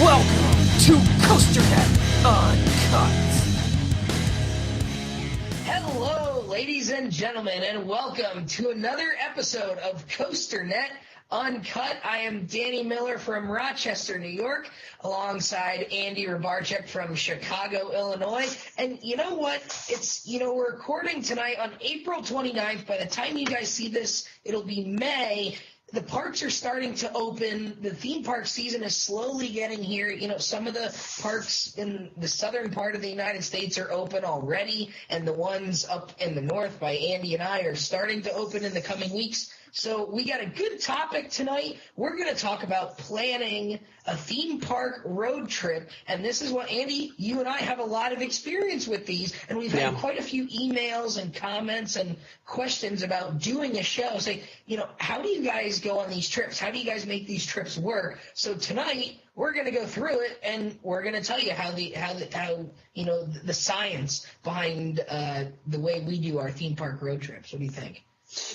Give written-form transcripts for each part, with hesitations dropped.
Welcome to COASTER-net Uncut. Hello, ladies and gentlemen, and welcome to another episode of COASTER-net Uncut. I am Danny Miller from Rochester, New York, alongside Andy Rybarczyk from Chicago, Illinois. And you know what? We're recording tonight on April 29th. By the time you guys see this, it'll be May. The parks are starting to open. The theme park season is slowly getting here. You know, some of the parks in the southern part of the United States are open already, and the ones up in the north by Andy and I are starting to open in the coming weeks. So we got a good topic tonight. We're going to talk about planning a theme park road trip. And this is what, Andy, you and I have a lot of experience with these. And we've had quite a few emails and comments and questions about doing a show. Say, how do you guys go on these trips? How do you guys make these trips work? So tonight we're going to go through it, and we're going to tell you how the science behind the way we do our theme park road trips. What do you think?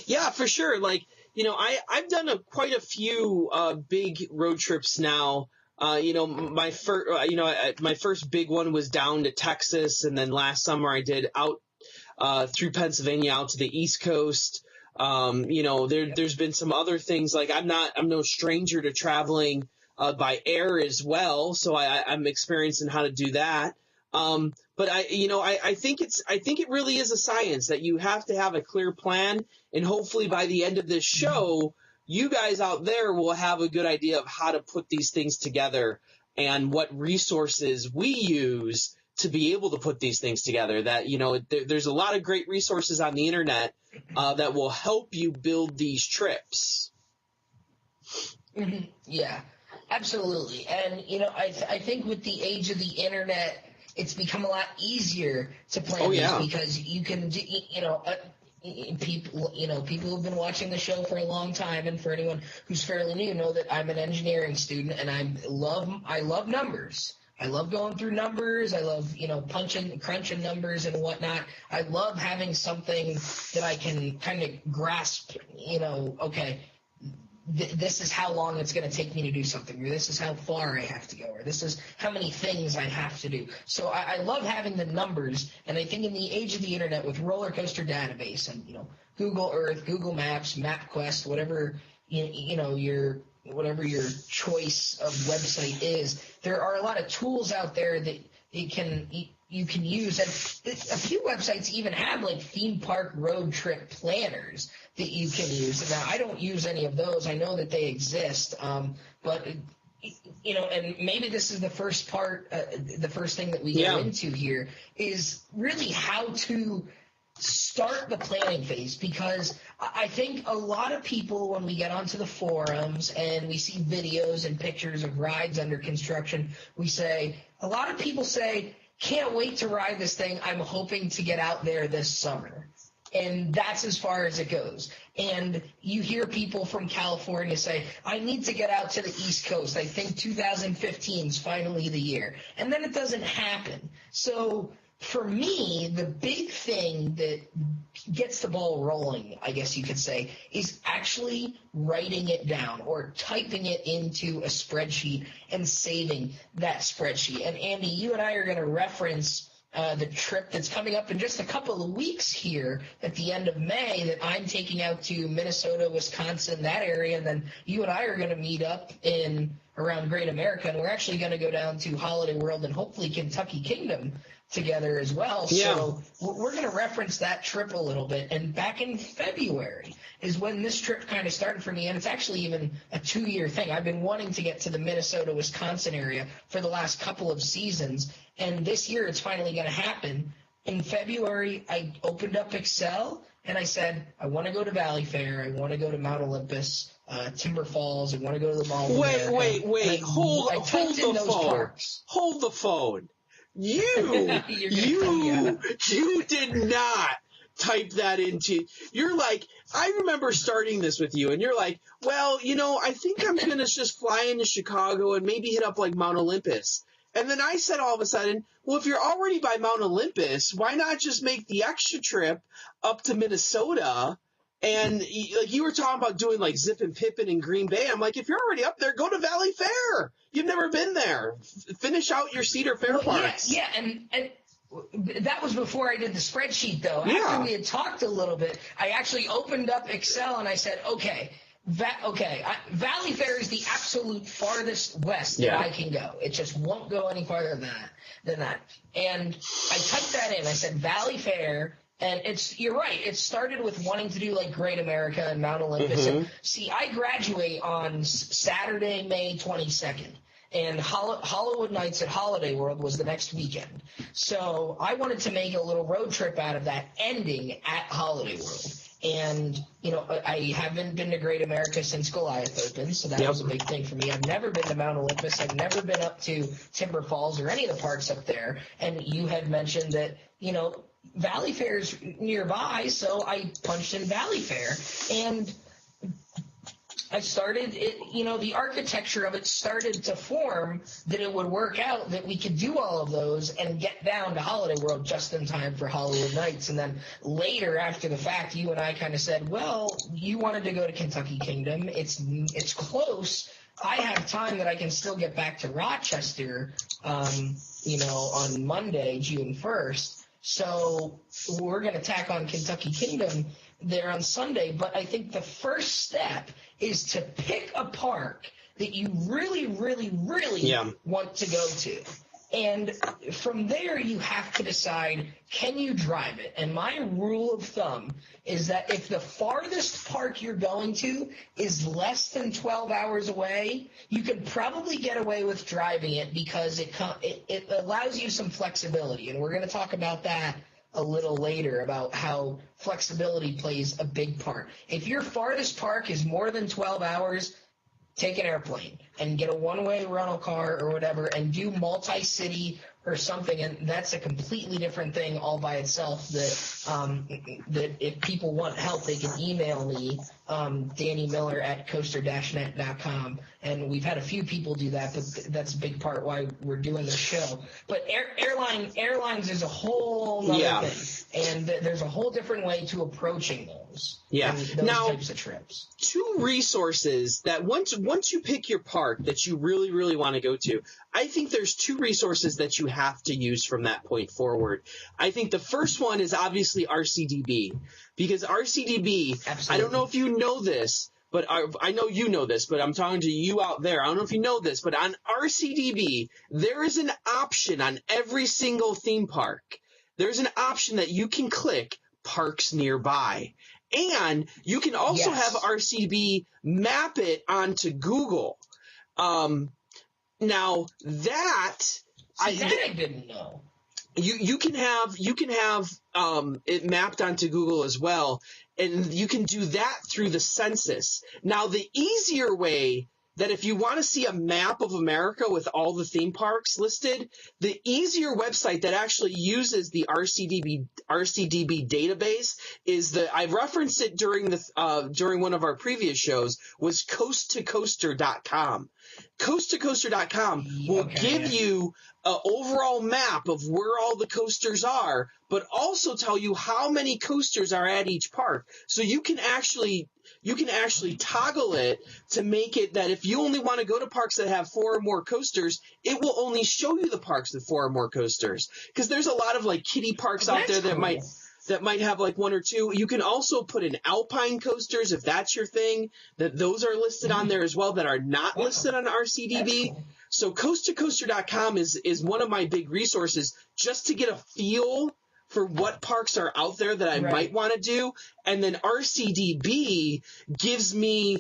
Yeah, for sure. I've done quite a few big road trips now. My first big one was down to Texas, and then last summer I did out through Pennsylvania out to the East Coast. There's been some other things. Like I'm no stranger to traveling by air as well, so I'm experiencing how to do that. But I think it really is a science that you have to have a clear plan, and hopefully by the end of this show, you guys out there will have a good idea of how to put these things together and what resources we use to be able to put these things together. That, there's a lot of great resources on the internet that will help you build these trips. Mm-hmm. Yeah, absolutely. And, I think with the age of the internet, it's become a lot easier to plan these because you can, people who've been watching the show for a long time, and for anyone who's fairly new, know that I'm an engineering student, and I love numbers. I love going through numbers. I love, crunching numbers and whatnot. I love having something that I can kind of grasp, okay, this is how long it's going to take me to do something, or this is how far I have to go, or this is how many things I have to do. So I love having the numbers, and I think in the age of the internet with Roller Coaster Database and, Google Earth, Google Maps, MapQuest, whatever, whatever your choice of website is, there are a lot of tools out there that you can use. And a few websites even have like theme park road trip planners that you can use. Now, I don't use any of those. I know that they exist, but and maybe this is the first part, the first thing that we go into here is really how to start the planning phase, because I think a lot of people, when we get onto the forums and we see videos and pictures of rides under construction, a lot of people say, can't wait to ride this thing. I'm hoping to get out there this summer. And that's as far as it goes. And you hear people from California say, I need to get out to the East Coast. I think 2015 is finally the year. And then it doesn't happen. So for me, the big thing that gets the ball rolling, I guess you could say, is actually writing it down or typing it into a spreadsheet and saving that spreadsheet. And Andy, you and I are going to reference the trip that's coming up in just a couple of weeks here at the end of May that I'm taking out to Minnesota, Wisconsin, that area, and then you and I are going to meet up around Great America, and we're actually going to go down to Holiday World and hopefully Kentucky Kingdom together as well. Yeah. So we're going to reference that trip a little bit. And back in February is when this trip kind of started for me, and it's actually even a 2-year thing. I've been wanting to get to the Minnesota, Wisconsin area for the last couple of seasons, and this year it's finally going to happen. In February, I opened up Excel, and I said, I want to go to Valley Fair, I want to go to Mount Olympus, Timber Falls, I want to go to the Mall of America. Wait, hold the phone. You did not type that into. You're like, I remember starting this with you, and you're like, well, I think I'm going to just fly into Chicago and maybe hit up like Mount Olympus. And then I said all of a sudden, well, if you're already by Mount Olympus, why not just make the extra trip up to Minnesota And like you were talking about doing like Zip and Pippin in Green Bay. I'm like, if you're already up there, go to Valley Fair. You've never been there. Finish out your Cedar Fair parks. Yeah, and that was before I did the spreadsheet, though. Yeah. After we had talked a little bit, I actually opened up Excel and I said, Valley Fair is the absolute farthest west that I can go. It just won't go any farther than that. And I typed that in. I said Valley Fair. And you're right. It started with wanting to do like Great America and Mount Olympus. Mm-hmm. And see, I graduate on Saturday, May 22nd. And Hollywood Nights at Holiday World was the next weekend. So I wanted to make a little road trip out of that, ending at Holiday World. And, I haven't been to Great America since Goliath opened, so that was a big thing for me. I've never been to Mount Olympus. I've never been up to Timber Falls or any of the parks up there. And you had mentioned that, Valley Fair's nearby, so I punched in Valley Fair. And I started the architecture of it started to form that it would work out that we could do all of those and get down to Holiday World just in time for Hollywood Nights. And then later, after the fact, you and I kind of said, well, you wanted to go to Kentucky Kingdom. It's close. I have time that I can still get back to Rochester, on Monday, June 1st. So we're going to tack on Kentucky Kingdom there on Sunday. But I think the first step is to pick a park that you really, really, really want to go to. And from there, you have to decide, can you drive it? And my rule of thumb is that if the farthest park you're going to is less than 12 hours away, you can probably get away with driving it because it allows you some flexibility. And we're going to talk about that a little later, about how flexibility plays a big part. If your farthest park is more than 12 hours, take an airplane and get a one-way rental car or whatever and do multi-city or something, and that's a completely different thing all by itself that if people want help, they can email me, Danny Miller at COASTER-net.com, and we've had a few people do that, but that's a big part why we're doing this show. But airlines is a whole other thing, and there's a whole different way to approaching those. Those types of trips. Two resources that once you pick your park that you really, really want to go to, I think there's two resources that you have to use from that point forward. I think the first one is obviously RCDB, because RCDB, absolutely. I don't know if you know this, but I know you know this, but I'm talking to you out there. I don't know if you know this, but on RCDB, there is an option on every single theme park. There's an option that you can click parks nearby. And you can also have RCDB map it onto Google. Now that I didn't know. You can have it mapped onto Google as well, and you can do that through the census. Now the easier way, that if you want to see a map of America with all the theme parks listed, the easier website that actually uses the RCDB database is I referenced it during one of our previous shows, was COASTER.com. COASTER.com will give you an overall map of where all the coasters are, but also tell you how many coasters are at each park. So you can actually toggle it to make it that if you only want to go to parks that have 4 or more coasters, it will only show you the parks with 4 or more coasters. Because there's a lot of like kiddie parks out there that might have like 1 or 2. You can also put in alpine coasters if that's your thing. Those are listed on there as well that are not listed on RCDB. Cool. So COASTER.com is one of my big resources just to get a feel for what parks are out there that I might want to do. And then RCDB gives me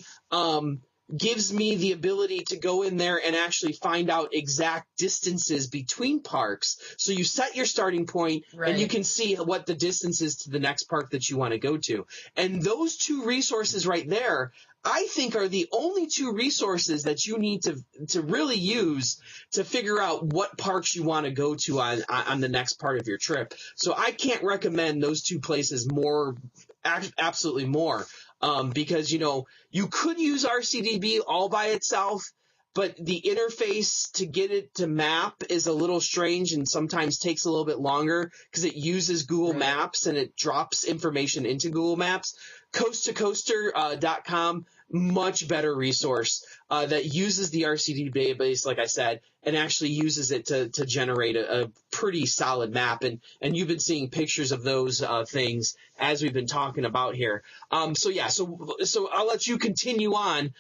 the ability to go in there and actually find out exact distances between parks. So you set your starting point and you can see what the distance is to the next park that you want to go to. And those two resources right there, I think, are the only two resources that you need to really use to figure out what parks you want to go to on the next part of your trip. So I can't recommend those two places absolutely more. Because, you could use RCDB all by itself, but the interface to get it to map is a little strange and sometimes takes a little bit longer because it uses Google Maps and it drops information into Google Maps. COASTER.com, much better resource that uses the RCD database, like I said, and actually uses it to generate a pretty solid map. And you've been seeing pictures of those things as we've been talking about here. So I'll let you continue on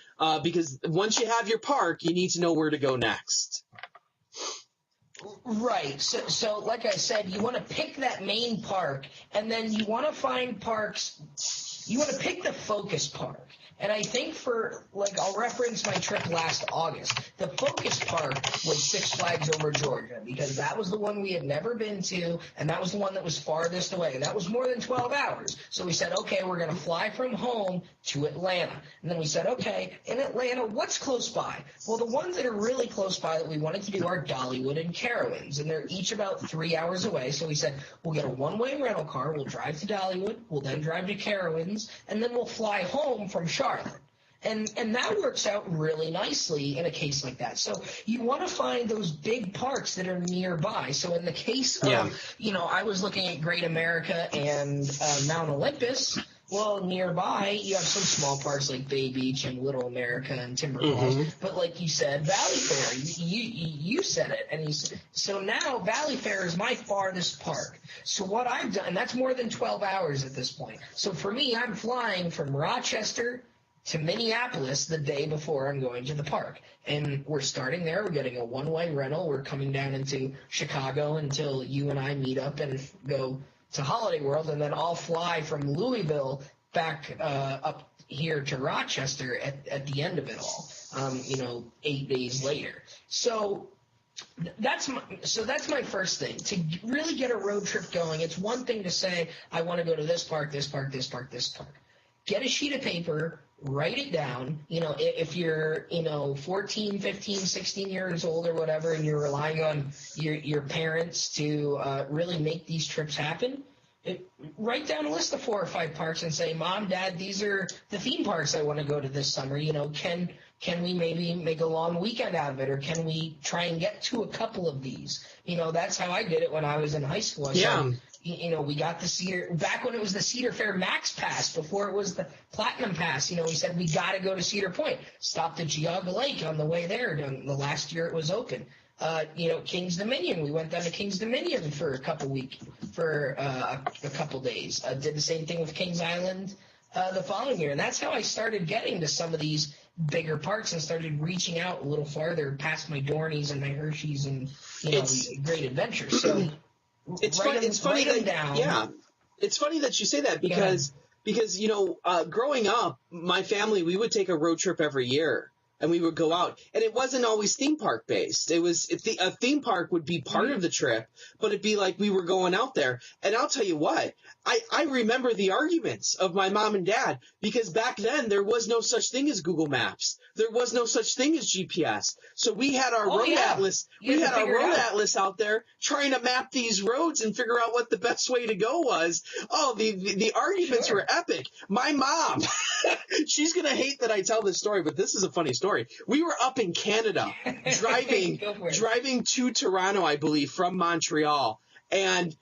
because once you have your park, you need to know where to go next. Right. So like I said, you want to pick that main park, and then you want to find parks. You want to pick the focus park. And I think I'll reference my trip last August. The focus park was Six Flags Over Georgia because that was the one we had never been to, and that was the one that was farthest away. And that was more than 12 hours. So we said, okay, we're going to fly from home to Atlanta. And then we said, okay, in Atlanta, what's close by? Well, the ones that are really close by that we wanted to do are Dollywood and Carowinds, and they're each about 3 hours away. So we said, we'll get a one-way rental car, we'll drive to Dollywood, we'll then drive to Carowinds, and then we'll fly home from Charlotte. And that works out really nicely in a case like that. So you want to find those big parks that are nearby. So in the case of, I was looking at Great America and Mount Olympus. Well, nearby, you have some small parks like Bay Beach and Little America and Timber Falls. But like you said, Valley Fair, you said it. And so now Valley Fair is my farthest park. So what I've done, and that's more than 12 hours at this point. So for me, I'm flying from Rochester to Minneapolis the day before I'm going to the park. And we're starting there. We're getting a one-way rental. We're coming down into Chicago until you and I meet up and go to Holiday World, and then I'll fly from Louisville back up here to Rochester at the end of it all, 8 days later. So that's my first thing. To really get a road trip going, it's one thing to say, I want to go to this park, this park, this park, this park. Get a sheet of paper, write it down. If you're, 14, 15, 16 years old or whatever, and you're relying on your parents to really make these trips happen, write down a list of 4 or 5 parks and say, Mom, Dad, these are the theme parks I want to go to this summer. Can we maybe make a long weekend out of it, or can we try and get to a couple of these? That's how I did it when I was in high school. We got the Cedar, back when it was the Cedar Fair Max Pass, before it was the Platinum Pass. We said, we got to go to Cedar Point. Stopped at Geauga Lake on the way there. The last year it was open. King's Dominion. We went down to King's Dominion for a couple days. Did the same thing with Kings Island the following year. And that's how I started getting to some of these bigger parks and started reaching out a little farther past my Dornies and my Hershey's and, Great Adventures. So it's funny that you say that because growing up, my family, we would take a road trip every year. And we would go out, and it wasn't always theme park based. It was a theme park would be part of the trip, but it'd be like we were going out there. And I'll tell you what, I remember the arguments of my mom and dad, because back then there was no such thing as Google Maps. There was no such thing as GPS. So we had our road atlas. We had our road atlas out there trying to map these roads and figure out what the best way to go was. Oh, the arguments were epic. My mom, she's gonna hate that I tell this story, but this is a funny story. We were up in Canada driving to Toronto, I believe, from Montreal, and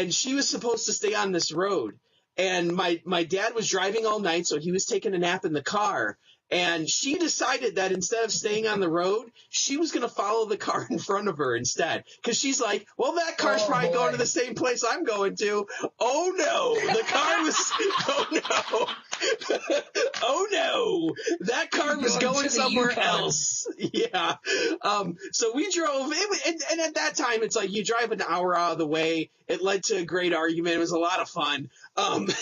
she was supposed to stay on this road. And my dad was driving all night, so he was taking a nap in the car. And she decided that instead of staying on the road, she was going to follow the car in front of her instead. Because she's like, well, that car's probably going to the same place I'm going to. Oh, no. The car was – oh, no. That car was going somewhere else. Yeah. So we drove – and at that time, it's like you drive an hour out of the way. It led to a great argument. It was a lot of fun. But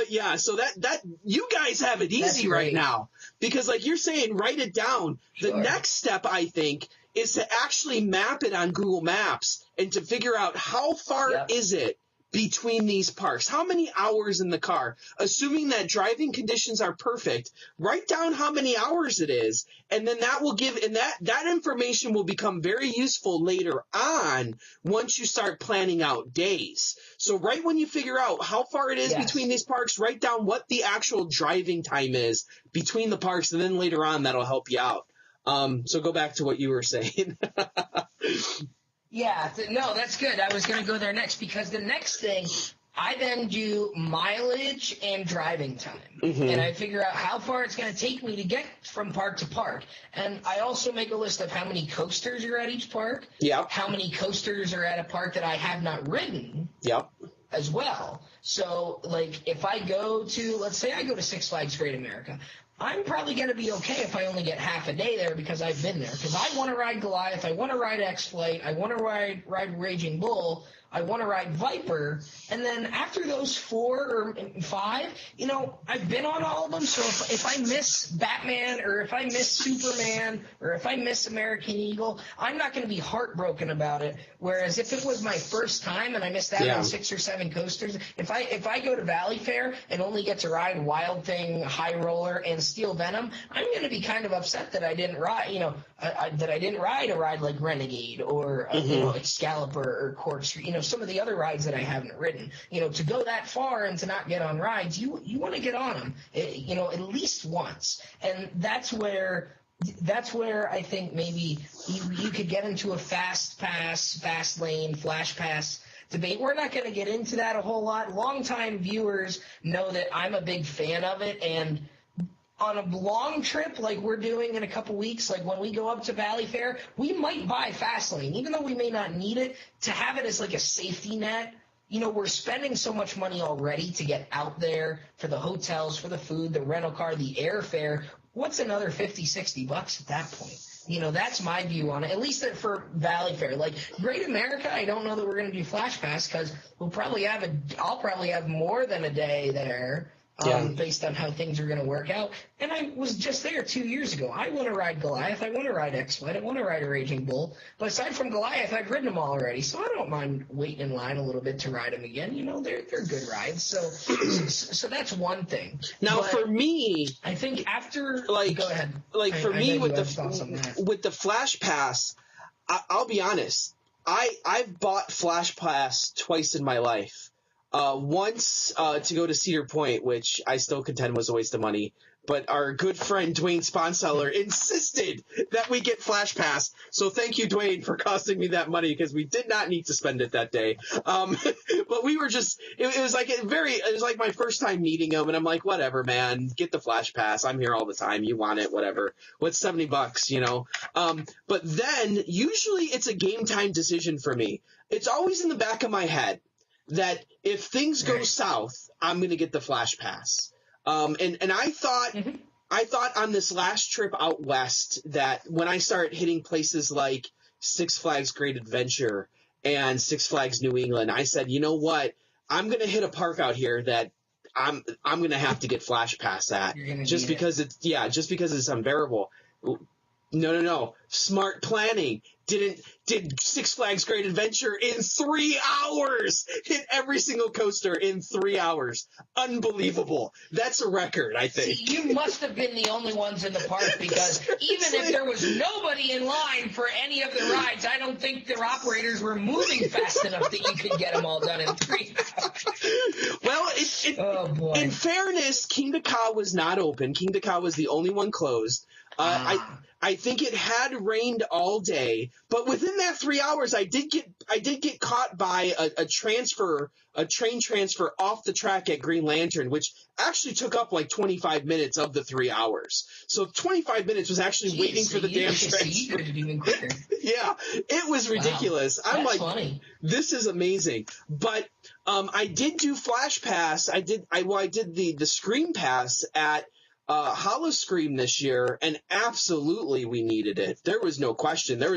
yeah, so that you guys have it easy right now, because like you're saying, write it down. The next step, I think, is to actually map it on Google Maps and to figure out how far is it between these parks? How many hours in the car? Assuming that driving conditions are perfect, write down how many hours it is, and then that will give, and that information will become very useful later on once you start planning out days. So right when you figure out how far it is between these parks, write down what the actual driving time is between the parks, and then later on that'll help you out. So go back to what you were saying. Yeah, no, that's good. I was going to go there next because the next thing, I then do mileage and driving time. And I figure out how far it's going to take me to get from park to park. And I also make a list of how many coasters are at each park, Yep. how many coasters are at a park that I have not ridden Yep. as well. So, like, if I go to, let's say I go to Six Flags Great America, I'm probably going to be okay if I only get half a day there because I've been there. Because I want to ride Goliath, I want to ride X-Flight, I want to ride Raging Bull, I want to ride Viper, and then after those 4 or 5, you know, I've been on all of them, so if I miss Batman, or if I miss Superman, or if I miss American Eagle, I'm not going to be heartbroken about it, whereas if it was my first time and I missed out on 6 or 7 coasters, if I go to Valley Fair and only get to ride Wild Thing, High Roller, and Steel Venom, I'm going to be kind of upset that I didn't ride, you know, that I didn't ride a ride like Renegade, or, you know, Excalibur, or Corkscrew, you know, some of the other rides that I haven't ridden. You know, to go that far and to not get on rides, you want to get on them, you know, at least once. And that's where I think maybe you could get into a fast pass, fast lane, flash pass debate. We're not going to get into that a whole lot. Longtime viewers know that I'm a big fan of it, and on a long trip like we're doing in a couple weeks, like when we go up to Valley Fair, we might buy Fastlane, even though we may not need it, to have it as like a safety net. You know, we're spending so much money already to get out there, for the hotels, for the food, the rental car, the airfare. What's another $50-$60 at that point? You know, that's my view on it, at least for Valley Fair. Like Great America, I don't know that we're going to do Flash Pass because I'll probably have more than a day there. Based on how things are going to work out. And I was just there 2 years ago. I want to ride Goliath. I want to ride X-Flight. I want to ride a Raging Bull. But aside from Goliath, I've ridden them all already, so I don't mind waiting in line a little bit to ride them again. You know, they're good rides. So that's one thing. Now, but for me, I think after, go ahead. Like for me with the Flash Pass, I'll be honest. I've bought Flash Pass twice in my life. Once to go to Cedar Point, which I still contend was a waste of money, but our good friend Dwayne Sponseller insisted that we get Flash Pass. So thank you, Dwayne, for costing me that money because we did not need to spend it that day. But we were just it was like my first time meeting him, and I'm like, whatever, man, get the Flash Pass. I'm here all the time. You want it, whatever. What's $70, you know? But then usually it's a game time decision for me. It's always in the back of my head that if things go south, I'm going to get the Flash Pass. And I thought on this last trip out west that when I start hitting places like Six Flags Great Adventure and Six Flags New England, I said, you know what? I'm going to hit a park out here that I'm going to have to get Flash Pass at just because it's unbearable. No. Smart planning. Did Six Flags Great Adventure in 3 hours. Hit every single coaster in 3 hours. Unbelievable. That's a record, I think. See, you must have been the only ones in the park because even if there was nobody in line for any of the rides, I don't think their operators were moving fast enough that you could get them all done in 3 hours. Well, in fairness, Kingda Ka was not open. Kingda Ka was the only one closed. I think it had rained all day, but within that 3 hours, I did get caught by a train transfer off the track at Green Lantern, which actually took up like 25 minutes of the 3 hours. So 25 minutes was actually waiting for the damn transfer. You did it even quicker. Yeah, it was ridiculous. Wow. I'm That's like, funny. This is amazing. But I did do Flash Pass. I did the Scream Pass at Hollow Scream this year, and absolutely we needed it. There was no question. There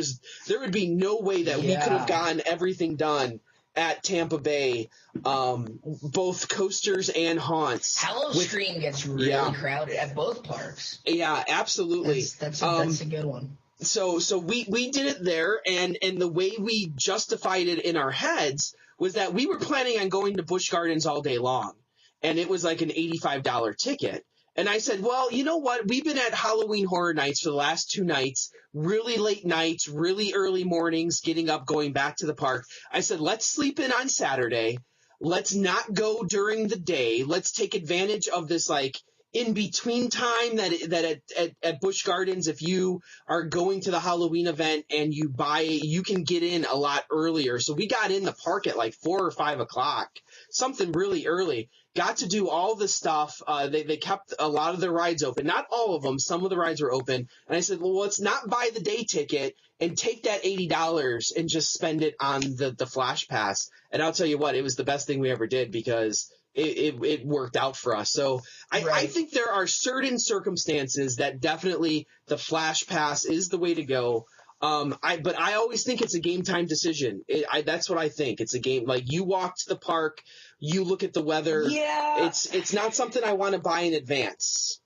would be no way that we could have gotten everything done at Tampa Bay, both coasters and haunts. Hollow Scream gets really crowded at both parks. Yeah, absolutely. That's a good one. So we did it there, and the way we justified it in our heads was that we were planning on going to Busch Gardens all day long, and it was like an $85 ticket. And I said, well, you know what? We've been at Halloween Horror Nights for the last 2 nights, really late nights, really early mornings, getting up, going back to the park. I said, let's sleep in on Saturday. Let's not go during the day. Let's take advantage of this like in between time that at Busch Gardens, if you are going to the Halloween event and you can get in a lot earlier. So we got in the park at like 4 or 5 o'clock, something really early. Got to do all the stuff. They kept a lot of the rides open, not all of them. Some of the rides were open. And I said, well, let's not buy the day ticket and take that $80 and just spend it on the Flash Pass. And I'll tell you what, it was the best thing we ever did because it worked out for us. So I think there are certain circumstances that definitely the Flash Pass is the way to go. But I always think it's a game time decision. That's what I think. It's a game. Like, you walk to the park, you look at the weather. Yeah. It's not something I want to buy in advance.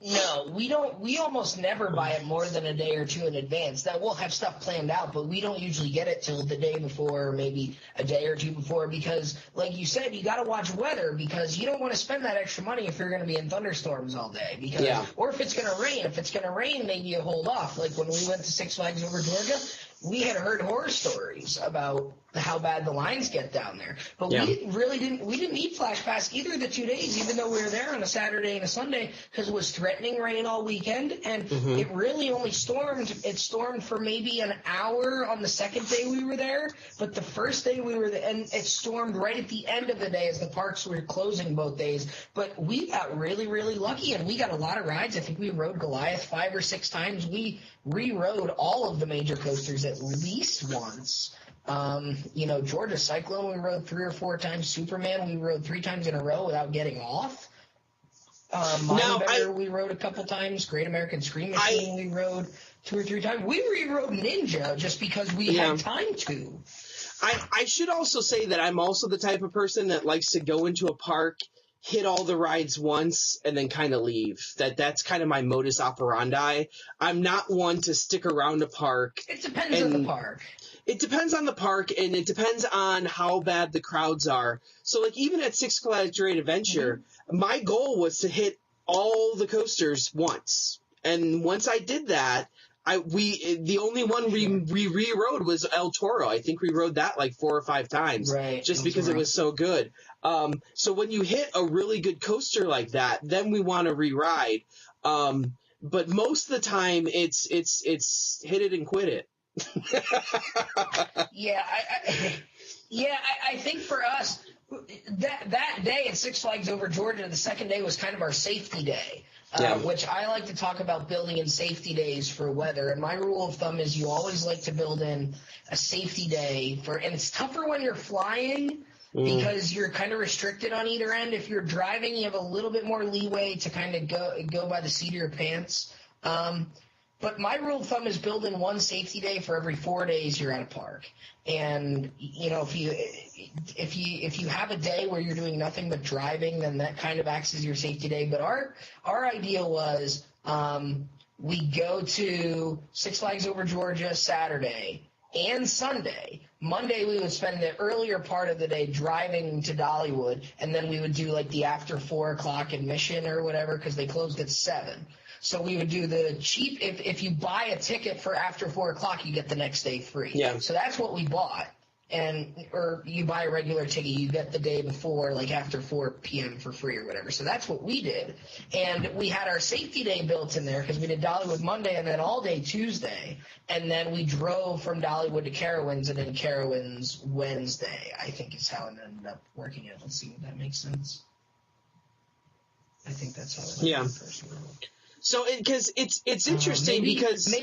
No, we don't. We almost never buy it more than a day or two in advance. Now, we'll have stuff planned out, but we don't usually get it till the day before, or maybe a day or two before, because, like you said, you got to watch weather, because you don't want to spend that extra money if you're going to be in thunderstorms all day. Or if it's going to rain. If it's going to rain, maybe you hold off. Like when we went to Six Flags Over Georgia, we had heard horror stories about how bad the lines get down there. But we didn't need Flash Pass either of the 2 days, even though we were there on a Saturday and a Sunday, because it was threatening rain all weekend, and it really only stormed. It stormed for maybe an hour on the second day we were there, but the first day we were there, and it stormed right at the end of the day as the parks were closing both days. But we got really, really lucky, and we got a lot of rides. I think we rode Goliath 5 or 6 times. We re-rode all of the major coasters at least once. Georgia Cyclone we rode 3 or 4 times. Superman we rode 3 times in a row without getting off. We rode a couple times. Great American Scream Machine we rode 2 or 3 times. We re-rode Ninja just because we had time to. I should also say that I'm also the type of person that likes to go into a park, hit all the rides once, and then kind of leave. That's kind of my modus operandi. I'm not one to stick around a park. It depends on the park. It depends on the park, and it depends on how bad the crowds are. So, like, even at Six Flags Great Adventure, my goal was to hit all the coasters once. And once I did that, the only one we re-rode was El Toro. I think we rode that like 4 or 5 times, just because it was so good. So when you hit a really good coaster like that, then we want to re-ride. But most of the time, it's hit it and quit it. I think for us, that day at Six Flags Over Georgia, the second day was kind of our safety day, which I like to talk about building in safety days for weather. And my rule of thumb is you always like to build in a safety day and it's tougher when you're flying because you're kind of restricted on either end. If you're driving, you have a little bit more leeway to kind of go by the seat of your pants. But my rule of thumb is build in one safety day for every 4 days you're at a park. And, if you have a day where you're doing nothing but driving, then that kind of acts as your safety day. But our idea was we go to Six Flags Over Georgia Saturday and Sunday. Monday we would spend the earlier part of the day driving to Dollywood, and then we would do like the after 4 o'clock admission or whatever, because they closed at 7. So we would do the cheap, if you buy a ticket for after 4 o'clock, you get the next day free. Yeah. So that's what we bought. Or you buy a regular ticket, you get the day before, like after 4 p.m. for free or whatever. So that's what we did. And we had our safety day built in there because we did Dollywood Monday and then all day Tuesday. And then we drove from Dollywood to Carowinds and then Carowinds Wednesday, I think is how it ended up working out. Let's see if that makes sense. I think that's how it went first. So, because it's interesting because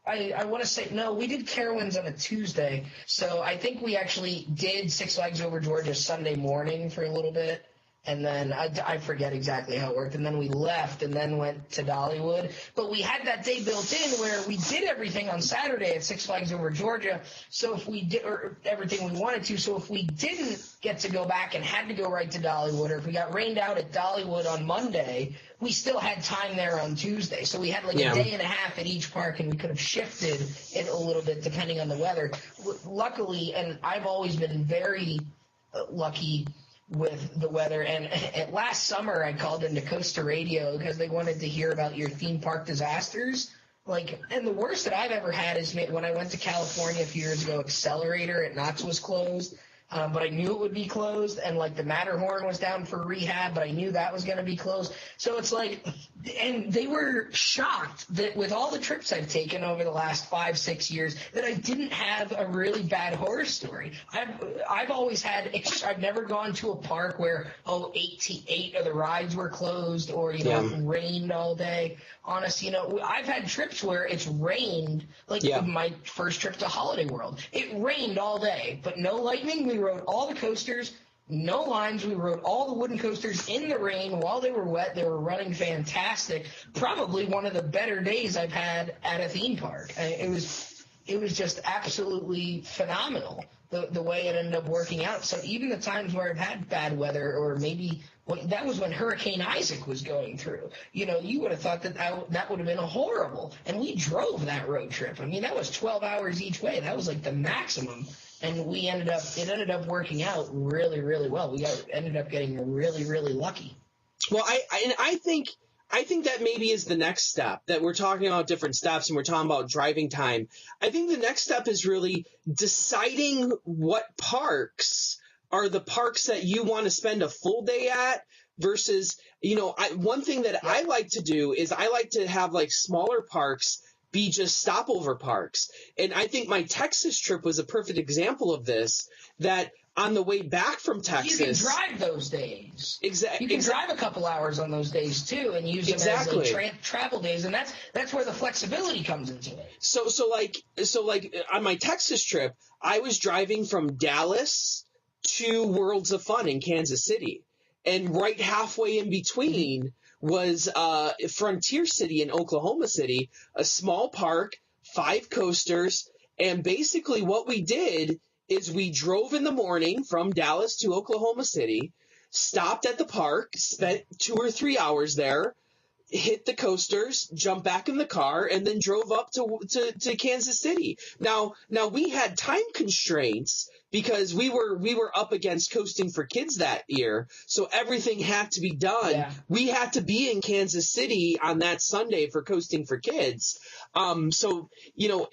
I want to say no. We did Carowinds on a Tuesday, so I think we actually did Six Flags Over Georgia Sunday morning for a little bit, and then I forget exactly how it worked. And then we left and then went to Dollywood. But we had that day built in where we did everything on Saturday at Six Flags Over Georgia. So if we did everything we wanted to, so if we didn't get to go back and had to go right to Dollywood, or if we got rained out at Dollywood on Monday, we still had time there on Tuesday. So we had like a day and a half at each park, and we could have shifted it a little bit depending on the weather. Luckily, and I've always been very lucky with the weather. And last summer I called into Coaster Radio because they wanted to hear about your theme park disasters. And the worst that I've ever had is when I went to California a few years ago, Accelerator at Knott's was closed. but I knew it would be closed. And like the Matterhorn was down for rehab, but I knew that was going to be closed. So it's like, and they were shocked that with all the trips I've taken over the last 5-6 years that I didn't have a really bad horror story. I've always had, I've never gone to a park where, 8 of the rides were closed or, it rained all day. Honestly, I've had trips where it's rained, like my first trip to Holiday World. It rained all day, but no lightning. We rode all the coasters, no lines. We rode all the wooden coasters in the rain while they were wet. They were running fantastic. Probably one of the better days I've had at a theme park. It was just absolutely phenomenal the way it ended up working out. So even the times where I've had bad weather, or maybe that was when Hurricane Isaac was going through, you would have thought that would have been horrible. And we drove that road trip. I mean, that was 12 hours each way. That was like the maximum. And it ended up working out really, really well. We ended up getting really, really lucky. Well, I think that maybe is the next step, that we're talking about different steps and we're talking about driving time. I think the next step is really deciding what parks are the parks that you want to spend a full day at versus, one thing that I like to do is I like to have like smaller parks be just stopover parks. And I think my Texas trip was a perfect example of this, that on the way back from Texas. You can drive those days. Exactly. You can drive a couple hours on those days too and use them as like travel days, and that's where the flexibility comes into it. So like on my Texas trip, I was driving from Dallas to Worlds of Fun in Kansas City. And right halfway in between was Frontier City in Oklahoma City, a small park, 5 coasters, and basically what we did is we drove in the morning from Dallas to Oklahoma City, stopped at the park, spent 2 or 3 hours there, hit the coasters, jumped back in the car, and then drove up to Kansas City. Now we had time constraints because we were up against Coasting for Kids that year, so everything had to be done. Yeah. We had to be in Kansas City on that Sunday for Coasting for Kids. Ideally,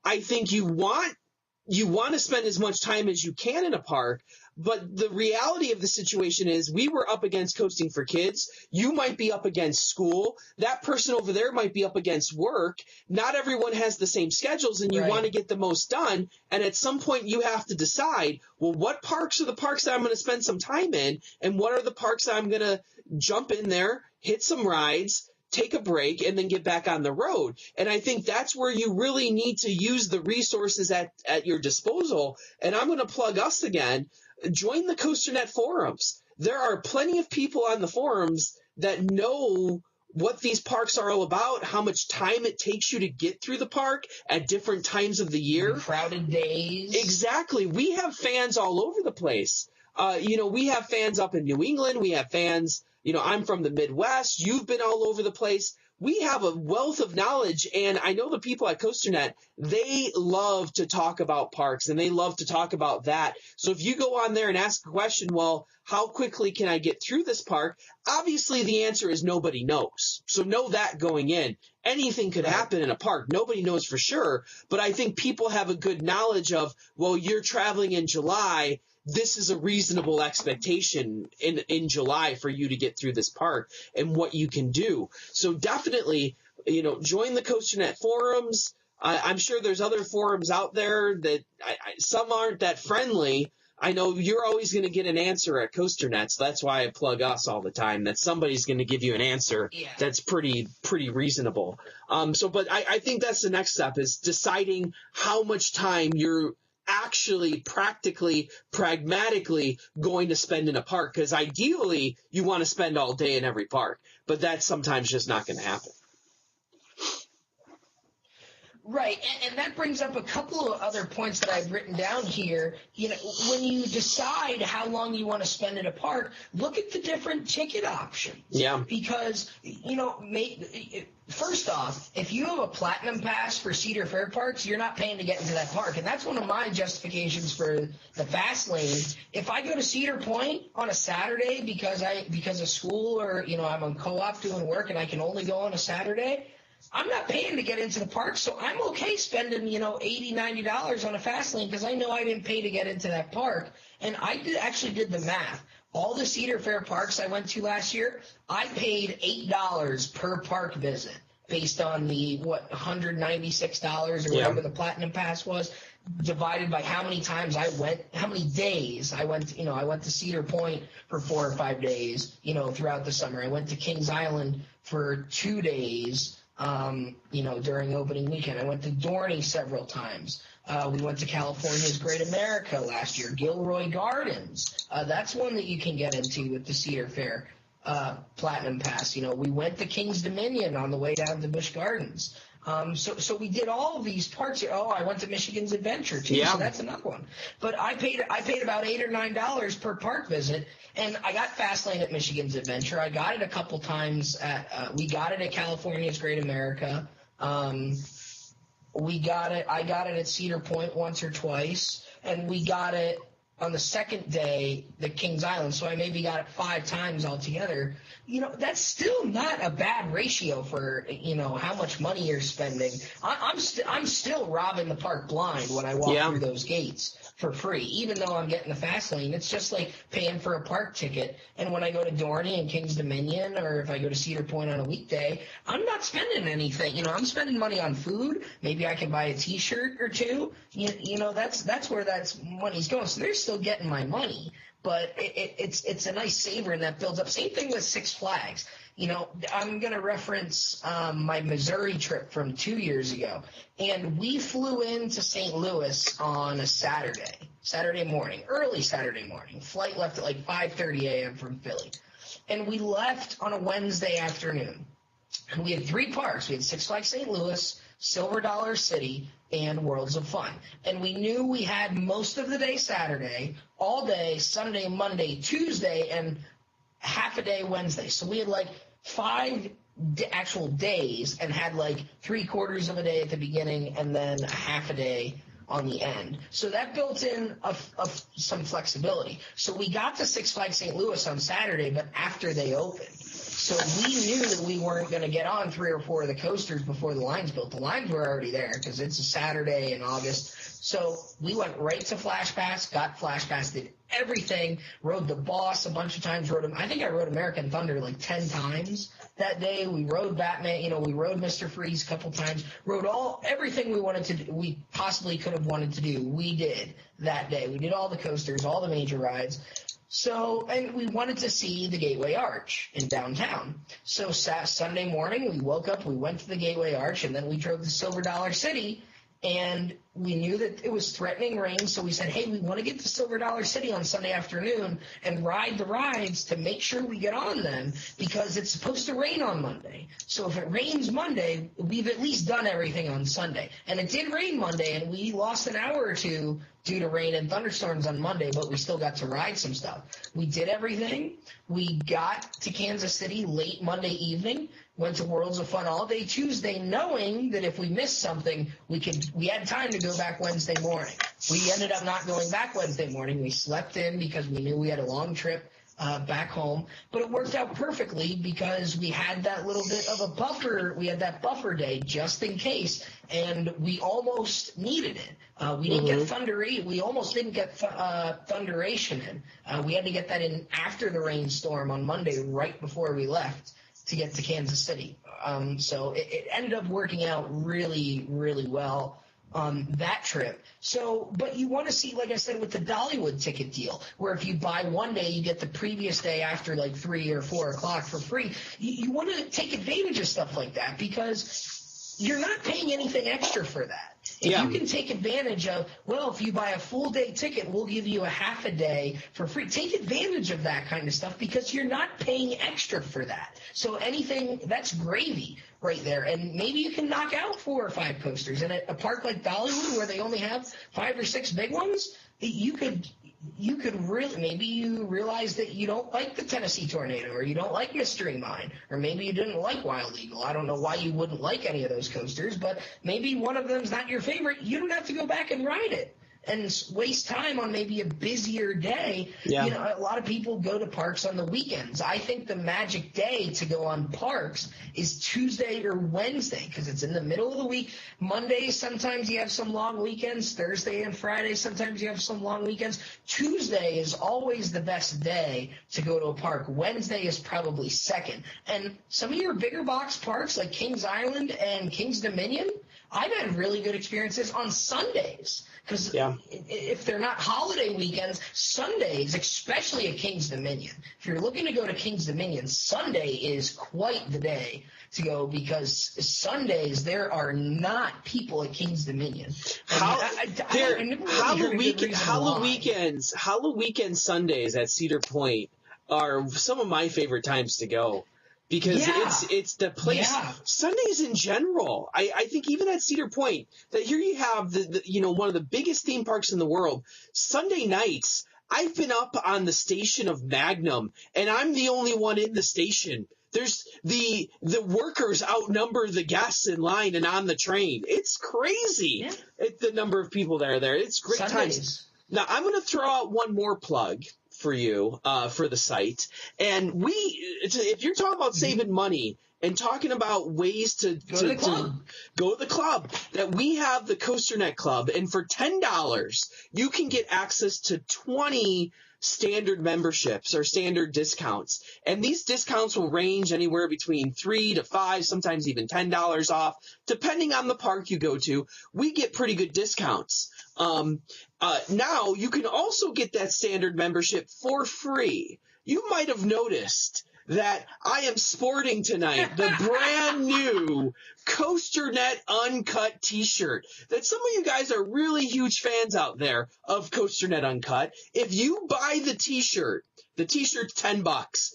I think you want to spend as much time as you can in a park, but the reality of the situation is we were up against Coasting for Kids. You might be up against school. That person over there might be up against work. Not everyone has the same schedules, and you want to get the most done. And at some point you have to decide, well, what parks are the parks that I'm going to spend some time in, and what are the parks that I'm going to jump in there, hit some rides, take a break, and then get back on the road. And I think that's where you really need to use the resources at your disposal. And I'm going to plug us again. Join the COASTER.net forums. There are plenty of people on the forums that know what these parks are all about, how much time it takes you to get through the park at different times of the year. Crowded days. Exactly. We have fans all over the place. We have fans up in New England. We have fans, I'm from the Midwest. You've been all over the place. We have a wealth of knowledge, and I know the people at COASTER.net, they love to talk about parks, and they love to talk about that. So if you go on there and ask a question, well, how quickly can I get through this park? Obviously, the answer is nobody knows. So know that going in. Anything could happen in a park. Nobody knows for sure, but I think people have a good knowledge of, well, you're traveling in July. This is a reasonable expectation in July for you to get through this park and what you can do. So definitely, join the COASTER.net forums. I'm sure there's other forums out there that some aren't that friendly. I know you're always going to get an answer at COASTER.net, so that's why I plug us all the time, that somebody's going to give you an answer that's pretty reasonable. But I think that's the next step, is deciding how much time you're actually practically, pragmatically going to spend in a park, because ideally you want to spend all day in every park, but that's sometimes just not going to happen. Right, and that brings up a couple of other points that I've written down here. When you decide how long you want to spend in a park, look at the different ticket options. Yeah. Because, first off, if you have a platinum pass for Cedar Fair parks, you're not paying to get into that park. And that's one of my justifications for the fast lane. If I go to Cedar Point on a Saturday because of school, or, I'm on co-op doing work and I can only go on a Saturday, I'm not paying to get into the park, so I'm okay spending, $80, $90 on a fast lane because I know I didn't pay to get into that park. And I actually did the math. All the Cedar Fair parks I went to last year, I paid $8 per park visit based on the, $196 or whatever the Platinum Pass was, divided by how many times I went, how many days I went, I went to Cedar Point for 4 or 5 days, throughout the summer. I went to Kings Island for 2 days, during opening weekend. I went to Dorney several times. We went to California's Great America last year, Gilroy Gardens. That's one that you can get into with the Cedar Fair Platinum Pass. We went to King's Dominion on the way down to Busch Gardens. So we did all of these parts. Oh, I went to Michigan's Adventure too, so that's another one. But I paid about $8 or $9 per park visit, and I got Fastlane at Michigan's Adventure. I got it a couple times we got it at California's Great America. I got it at Cedar Point once or twice, and we got it on the second day, the Kings Island, so I maybe got it 5 times altogether. That's still not a bad ratio for, how much money you're spending. I'm still robbing the park blind when I walk through those gates for free, even though I'm getting the fast lane. It's just like paying for a park ticket. And when I go to Dorney and Kings Dominion, or if I go to Cedar Point on a weekday, I'm not spending anything. I'm spending money on food. Maybe I can buy a T-shirt or two. That's where money's going. So they're still getting my money. But it's a nice saver, and that builds up. Same thing with Six Flags. I'm going to reference my Missouri trip from 2 years ago. And we flew into St. Louis on a Saturday morning, early Saturday morning. Flight left at like 5:30 a.m. from Philly. And we left on a Wednesday afternoon. And we had 3 parks. We had Six Flags St. Louis, Silver Dollar City, and Worlds of Fun. And we knew we had most of the day Saturday, all day Sunday, Monday, Tuesday, and half a day Wednesday. So we had like 5 actual days and had like 3/4 of a day at the beginning and then a half a day on the end. So that built in of some flexibility. So we got to Six Flags St. Louis on Saturday, but after they opened. So we knew that we weren't going to get on 3 or 4 of the coasters before the lines built. The lines were already there because it's a Saturday in August. So we went right to Flash Pass, got Flash Pass, did everything, rode the Boss a bunch of times. I think I rode American Thunder like 10 times that day. We rode Batman, we rode Mr. Freeze a couple times, rode everything we possibly could have wanted to do. We did that day. We did all the coasters, all the major rides. So, and we wanted to see the Gateway Arch in downtown. So Sunday morning, we woke up, we went to the Gateway Arch, and then we drove to Silver Dollar City, and we knew that it was threatening rain, so we said, hey, we want to get to Silver Dollar City on Sunday afternoon and ride the rides to make sure we get on them because it's supposed to rain on Monday. So if it rains Monday, we've at least done everything on Sunday. And it did rain Monday, and we lost an hour or two due to rain and thunderstorms on Monday, but we still got to ride some stuff. We did everything. We got to Kansas City late Monday evening, went to Worlds of Fun all day Tuesday, knowing that if we missed something, we had time to go back Wednesday morning. We ended up not going back Wednesday morning. We slept in because we knew we had a long trip back home, but it worked out perfectly because we had that little bit of a buffer. We had that buffer day just in case, and we almost needed it. We didn't get we almost didn't get Thunderation in. We had to get that in after the rainstorm on Monday, right before we left to get to Kansas City. So it ended up working out really, really well on that trip. So, but you want to see, like I said, with the Dollywood ticket deal, where if you buy one day, you get the previous day after like 3 or 4 o'clock for free. You want to take advantage of stuff like that because you're not paying anything extra for that. If you can take advantage of, well, if you buy a full day ticket, we'll give you a half a day for free. Take advantage of that kind of stuff because you're not paying extra for that. So anything, that's gravy right there. And maybe you can knock out 4 or 5 coasters. And at a park like Dollywood where they only have 5 or 6 big ones, you could really, maybe you realize that you don't like the Tennessee Tornado or you don't like Mystery Mine or maybe you didn't like Wild Eagle. I don't know why you wouldn't like any of those coasters, but maybe one of them's not your favorite. You don't have to go back and ride it. and waste time on maybe a busier day. Yeah. You know, a lot of people go to parks on the weekends. I think the magic day to go on parks is Tuesday or Wednesday because it's in the middle of the week. Monday, sometimes you have some long weekends. Thursday and Friday, sometimes you have some long weekends. Tuesday is always the best day to go to a park. Wednesday is probably second. And some of your bigger box parks like Kings Island and Kings Dominion, I've had really good experiences on Sundays because if they're not holiday weekends, Sundays, especially at Kings Dominion, if you're looking to go to Kings Dominion, Sunday is quite the day to go because Sundays there are not people at Kings Dominion. Halloween Sundays at Cedar Point are some of my favorite times to go. Because it's the place. Sundays in general, I think even at Cedar Point, that here you have the one of the biggest theme parks in the world. Sunday nights, I've been up on the station of Magnum, and I'm the only one in the station. There's the workers outnumber the guests in line and on the train. It's crazy. The number of people that are there. It's great times. Now I'm going to throw out one more plug for you, for the site. And if you're talking about saving money and talking about ways to go to the club, that we have the COASTER-net Club, and for $10, you can get access to 20 standard memberships or standard discounts. And these discounts will range anywhere between $3 to $5, sometimes even $10 off, depending on the park you go to. We get pretty good discounts. Now you can also get that standard membership for free. You might have noticed that I am sporting tonight the brand new COASTER-net Uncut t-shirt that some of you guys are really huge fans out there of COASTER-net Uncut. If you buy the t-shirt's $10.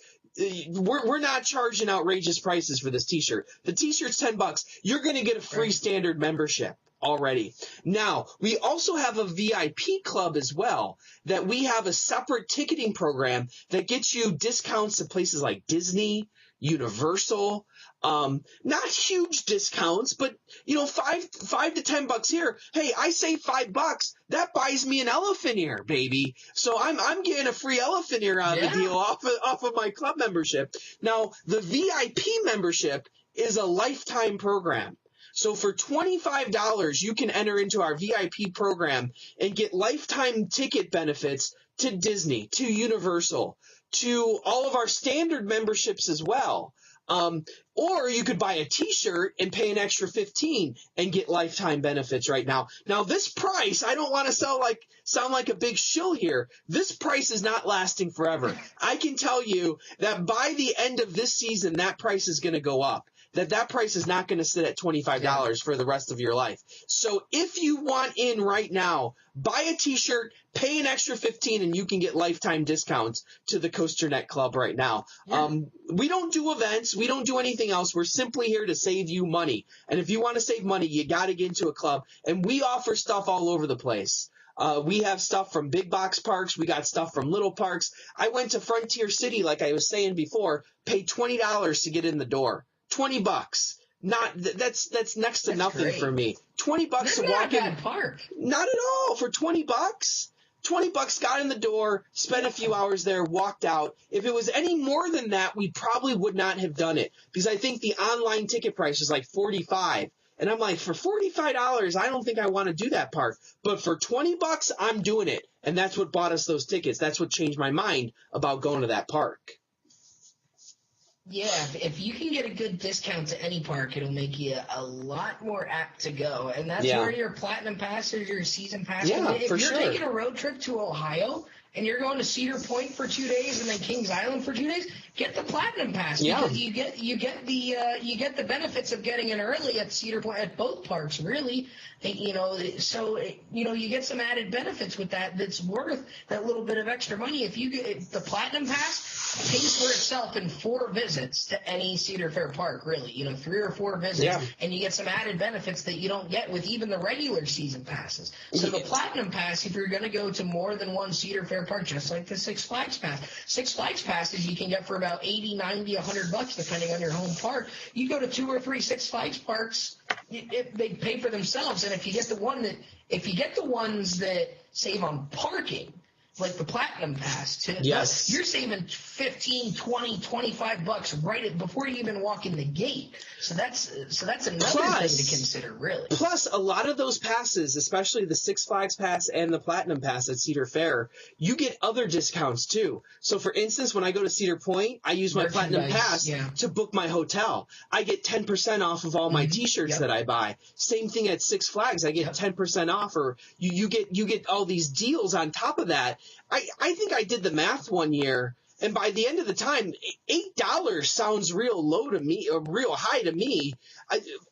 We're not charging outrageous prices for this t-shirt. The t-shirt's $10. You're going to get a free standard membership already. Now, we also have a VIP club as well, that we have a separate ticketing program that gets you discounts to places like Disney, Universal, not huge discounts, but $5 to $10 here. Hey, I save $5. That buys me an elephant ear, baby. So I'm getting a free elephant ear on the deal off of my club membership. Now, the VIP membership is a lifetime program. So for $25, you can enter into our VIP program and get lifetime ticket benefits to Disney, to Universal, to all of our standard memberships as well. Or you could buy a t-shirt and pay an extra $15 and get lifetime benefits right now. Now, this price, I don't want to sound like a big shill here. This price is not lasting forever. I can tell you that by the end of this season, that price is going to go up. That price is not going to sit at $25 for the rest of your life. So if you want in right now, buy a t-shirt, pay an extra $15, and you can get lifetime discounts to the COASTER-net Club right now. We don't do events. We don't do anything else. We're simply here to save you money. And if you want to save money, you got to get into a club. And we offer stuff all over the place. We have stuff from big box parks. We got stuff from little parks. I went to Frontier City, like I was saying before, paid $20 to get in the door. $20. That's next to nothing for me. $20 to walk in. Not a bad park. Not at all. For $20. $20, got in the door, spent a few hours there, walked out. If it was any more than that, we probably would not have done it, because I think the online ticket price is like $45. And I'm like, for $45, I don't think I want to do that park. But for $20, I'm doing it. And that's what bought us those tickets. That's what changed my mind about going to that park. Yeah, if you can get a good discount to any park, it'll make you a lot more apt to go. And that's where your Platinum Pass or your Season Pass comes in. If you're taking a road trip to Ohio and you're going to Cedar Point for 2 days and then Kings Island for 2 days, get the Platinum Pass because you get the benefits of getting in early at Cedar Point at both parks, really. So you get some added benefits with that. That's worth that little bit of extra money. If the Platinum Pass pays for itself in 4 visits to any Cedar Fair park, really. 3 or 4 visits, and you get some added benefits that you don't get with even the regular season passes. So the Platinum Pass, if you're going to go to more than one Cedar Fair Fair park, just like the Six Flags pass. Six Flags passes you can get for about 80, 90, $100 depending on your home park. You go to 2 or 3 Six Flags parks, they pay for themselves. And if you get the ones that save on parking, like the Platinum Pass, yes, you're saving $15, $20, $25 right before you even walk in the gate. So that's another thing to consider, really. Plus, a lot of those passes, especially the Six Flags Pass and the Platinum Pass at Cedar Fair, you get other discounts too. So, for instance, when I go to Cedar Point, I use my Platinum Pass to book my hotel. I get 10% off of all my T-shirts that I buy. Same thing at Six Flags. I get 10% off, or you get all these deals on top of that. I think I did the math one year, and by the end of the time, $8 sounds real low to me, or real high to me.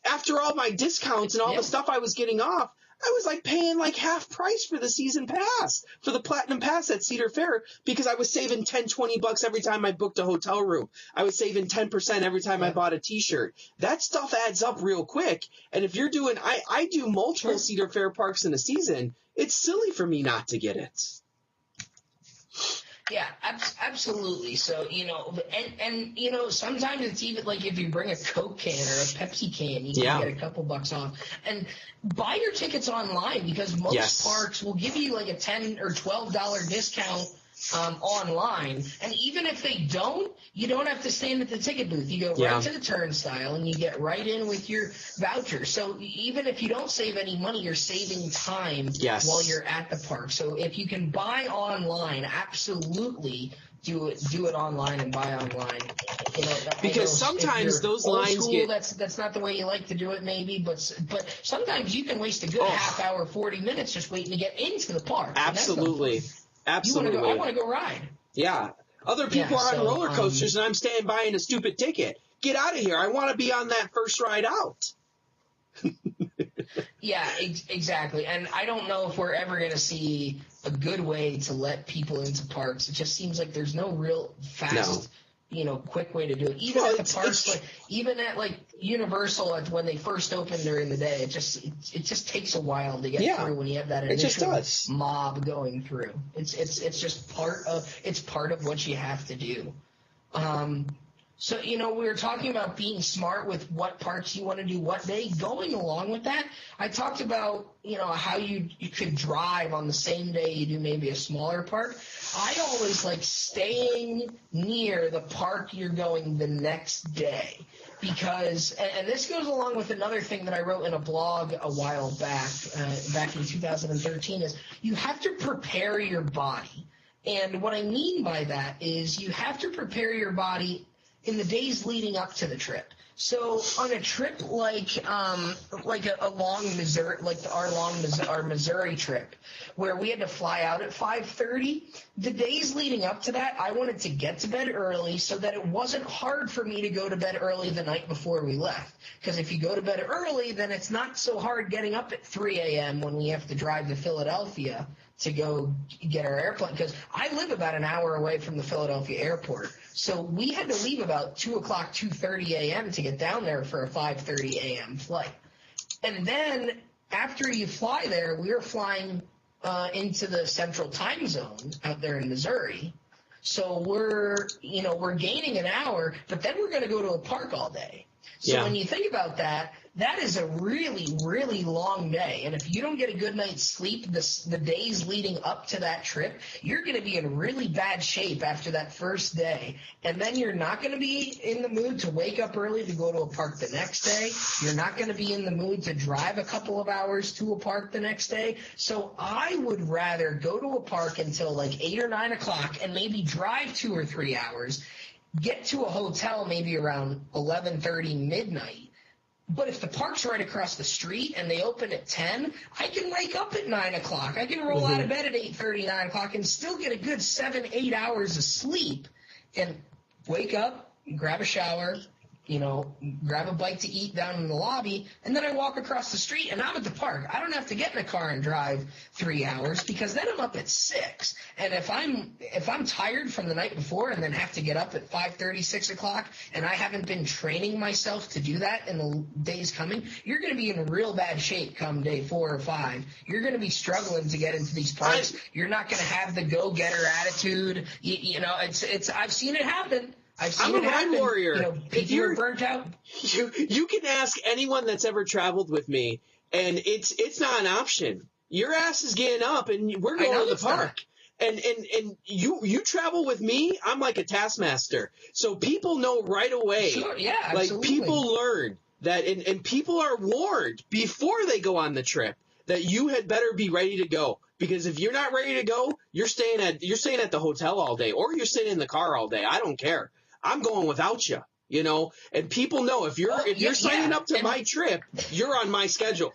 After all my discounts and all the stuff I was getting off, I was like paying like half price for the season pass, for the Platinum Pass at Cedar Fair, because I was saving $10, $20 every time I booked a hotel room. I was saving 10% every time I bought a T-shirt. That stuff adds up real quick. And if you're doing, I do multiple Cedar Fair parks in a season, it's silly for me not to get it. Yeah, absolutely. So, and sometimes it's even like if you bring a Coke can or a Pepsi can, you can get a couple bucks off. And buy your tickets online, because most parks will give you like a $10 or $12 discount online. And even if they don't, you don't have to stand at the ticket booth. You go right to the turnstile and you get right in with your voucher. So even if you don't save any money, you're saving time while you're at the park. So if you can buy online, absolutely do it online and buy online. Because sometimes those lines get... That's not the way you like to do it, maybe, but sometimes you can waste a good half hour, 40 minutes just waiting to get into the park. Absolutely. Absolutely. I want to go ride. Yeah. Other people are on roller coasters, and I'm staying buying a stupid ticket. Get out of here. I want to be on that first ride out. Yeah, exactly. And I don't know if we're ever going to see a good way to let people into parks. It just seems like there's no real fast, quick way to do it. Even at the parks, even at like Universal, when they first opened during the day, it just takes a while to get through when you have that initial mob going through. It's just part of what you have to do. So, we were talking about being smart with what parks you want to do what day. Going along with that, I talked about, how you could drive on the same day you do maybe a smaller park. I always like staying near the park you're going the next day, because, and this goes along with another thing that I wrote in a blog a while back in 2013, is you have to prepare your body. And what I mean by that is you have to prepare your body in the days leading up to the trip. So on a trip like a long Missouri, like our Missouri trip, where we had to fly out at 5:30, the days leading up to that, I wanted to get to bed early so that it wasn't hard for me to go to bed early the night before we left. Because if you go to bed early, then it's not so hard getting up at 3 a.m. when we have to drive to Philadelphia to go get our airplane. Because I live about an hour away from the Philadelphia airport. So we had to leave about 2 o'clock, 2:30 a.m. to get down there for a 5:30 a.m. flight. And then after you fly there, we were flying into the central time zone out there in Missouri. So we're gaining an hour, but then we're going to go to a park all day. So when you think about that, that is a really, really long day. And if you don't get a good night's sleep the days leading up to that trip, you're going to be in really bad shape after that first day. And then you're not going to be in the mood to wake up early to go to a park the next day. You're not going to be in the mood to drive a couple of hours to a park the next day. So I would rather go to a park until like 8 or 9 o'clock and maybe drive 2 or 3 hours, get to a hotel maybe around 11:30, midnight. But if the park's right across the street and they open at 10, I can wake up at 9 o'clock. I can roll out of bed at 8:30, 9 o'clock and still get a good 7, 8 hours of sleep and wake up, grab a shower, grab a bite to eat down in the lobby, and then I walk across the street and I'm at the park. I don't have to get in a car and drive 3 hours because then I'm up at 6. And if I'm tired from the night before and then have to get up at 5:30, 6 o'clock, and I haven't been training myself to do that in the days coming, you're going to be in real bad shape come day 4 or 5. You're going to be struggling to get into these parks. You're not going to have the go-getter attitude. I've seen it happen. I'm a ride warrior. If you're burnt out, you can ask anyone that's ever traveled with me, and it's not an option. Your ass is getting up, and we're going to the park. And you travel with me, I'm like a taskmaster. So people know right away. Sure, yeah, absolutely. Like people learn that, and people are warned before they go on the trip that you had better be ready to go. Because if you're not ready to go, you're staying at the hotel all day, or you're sitting in the car all day. I don't care. I'm going without you, and people know if you're signing up to my trip, you're on my schedule.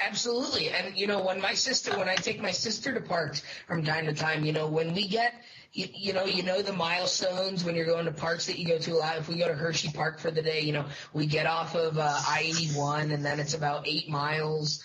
Absolutely. And, when I take my sister to parks from time to time, when we get, the milestones when you're going to parks that you go to a lot. If we go to Hershey Park for the day, we get off of I-81, and then it's about 8 miles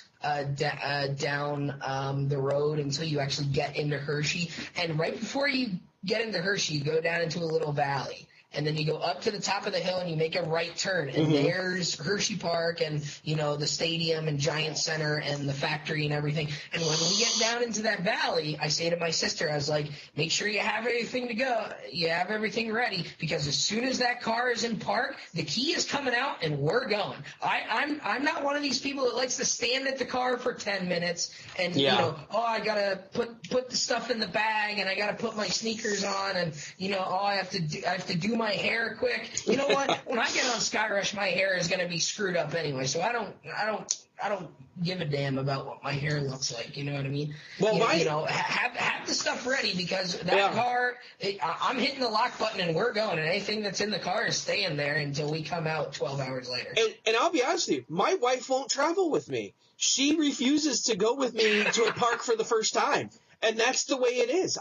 down the road until you actually get into Hershey. And right before you get into Hershey, you go down into a little valley. And then you go up to the top of the hill and you make a right turn. And there's Hershey Park and, the stadium and Giant Center and the factory and everything. And when we get down into that valley, I say to my sister, I was like, make sure you have everything to go. You have everything ready, because as soon as that car is in park, the key is coming out and we're going. I'm not one of these people that likes to stand at the car for 10 minutes and, I got to put the stuff in the bag and I got to put my sneakers on and, I have to do my hair quick. You know what? When I get on Skyrush, my hair is going to be screwed up anyway. So I don't give a damn about what my hair looks like. You know what I mean? Well, have the stuff ready, because that car, I'm hitting the lock button and we're going, and anything that's in the car is staying there until we come out 12 hours later. And I'll be honest with you, my wife won't travel with me. She refuses to go with me to a park for the first time. And that's the way it is.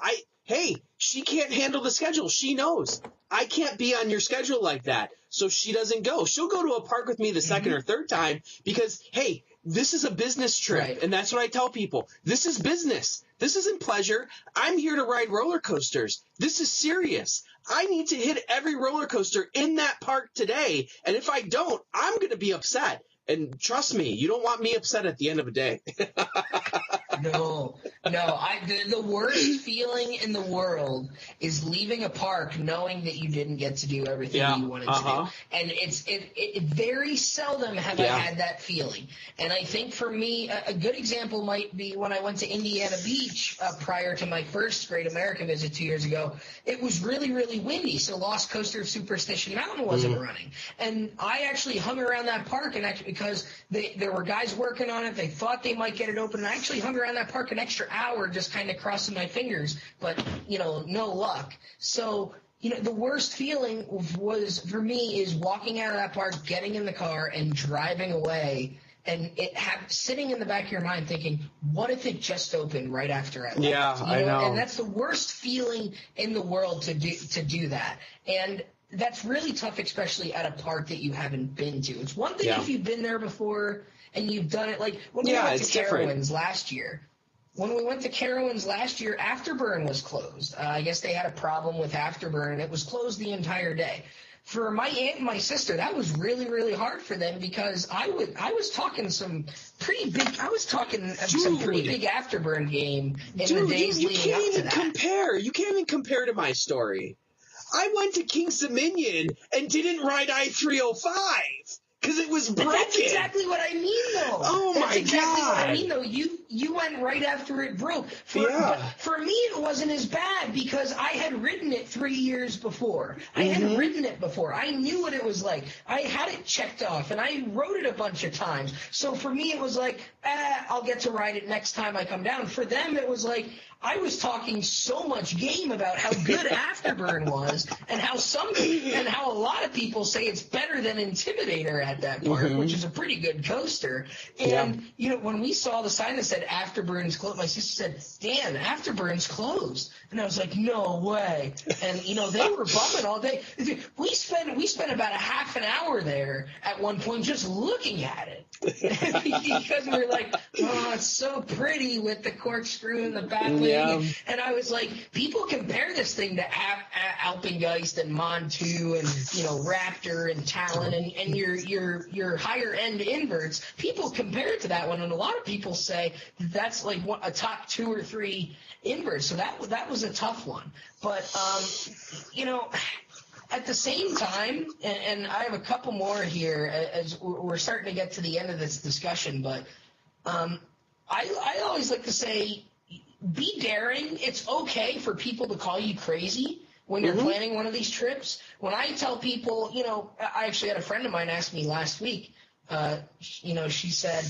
She can't handle the schedule. She knows I can't be on your schedule like that. So she doesn't go. She'll go to a park with me the second or third time because, hey, this is a business trip. Right. And that's what I tell people. This is business. This isn't pleasure. I'm here to ride roller coasters. This is serious. I need to hit every roller coaster in that park today. And if I don't, I'm going to be upset. And trust me, you don't want me upset at the end of the day. No. The worst feeling in the world is leaving a park knowing that you didn't get to do everything you wanted to do. And it very seldom have I had that feeling. And I think for me, a good example might be when I went to Indiana Beach prior to my first Great America visit 2 years ago. It was really, really windy, so Lost Coaster of Superstition Mountain wasn't running. And I actually hung around that park, and actually, because there were guys working on it, they thought they might get it open, and I actually hung around that park an extra hour just kind of crossing my fingers, but, no luck. So, the worst feeling was, for me, is walking out of that park, getting in the car, and driving away, and sitting in the back of your mind thinking, what if it just opened right after I left? Yeah, I know. And that's the worst feeling in the world to do that. And that's really tough, especially at a park that you haven't been to. It's one thing if you've been there before and you've done it, like when we went to Carowinds last year. When we went to Carowinds last year, Afterburn was closed. I guess they had a problem with Afterburn, and it was closed the entire day. For my aunt and my sister, that was really, really hard for them, because I was talking some pretty big Afterburn game in the days leading up to that. You can't even compare to my story. I went to King's Dominion and didn't ride I-305 because it was broken. But that's exactly what I mean, though. Oh, my God. That's exactly what I mean, though. You went right after it broke. But for me, it wasn't as bad because I had ridden it 3 years before. I had ridden it before. I knew what it was like. I had it checked off, and I rode it a bunch of times. So for me, it was like, I'll get to ride it next time I come down. For them, it was like, I was talking so much game about how good Afterburn was, and how a lot of people say it's better than Intimidator at that park, which is a pretty good coaster. And, when we saw the sign that said Afterburn's closed, my sister said, Dan, Afterburn's closed. And I was like, no way. And, they were bumming all day. We spent about a half an hour there at one point just looking at it. Because we were like, oh, it's so pretty with the corkscrew and the batwing. Yeah. And I was like, people compare this thing to Alpengeist and Montu and, Raptor and Talon and your higher end inverts. People compare it to that one, and a lot of people say that's like a top 2 or 3 inverts. So that was a tough one. But, at the same time, and I have a couple more here as we're starting to get to the end of this discussion, but I always like to say, be daring. It's okay for people to call you crazy when you're planning one of these trips. When I tell people, I actually had a friend of mine ask me last week, she said,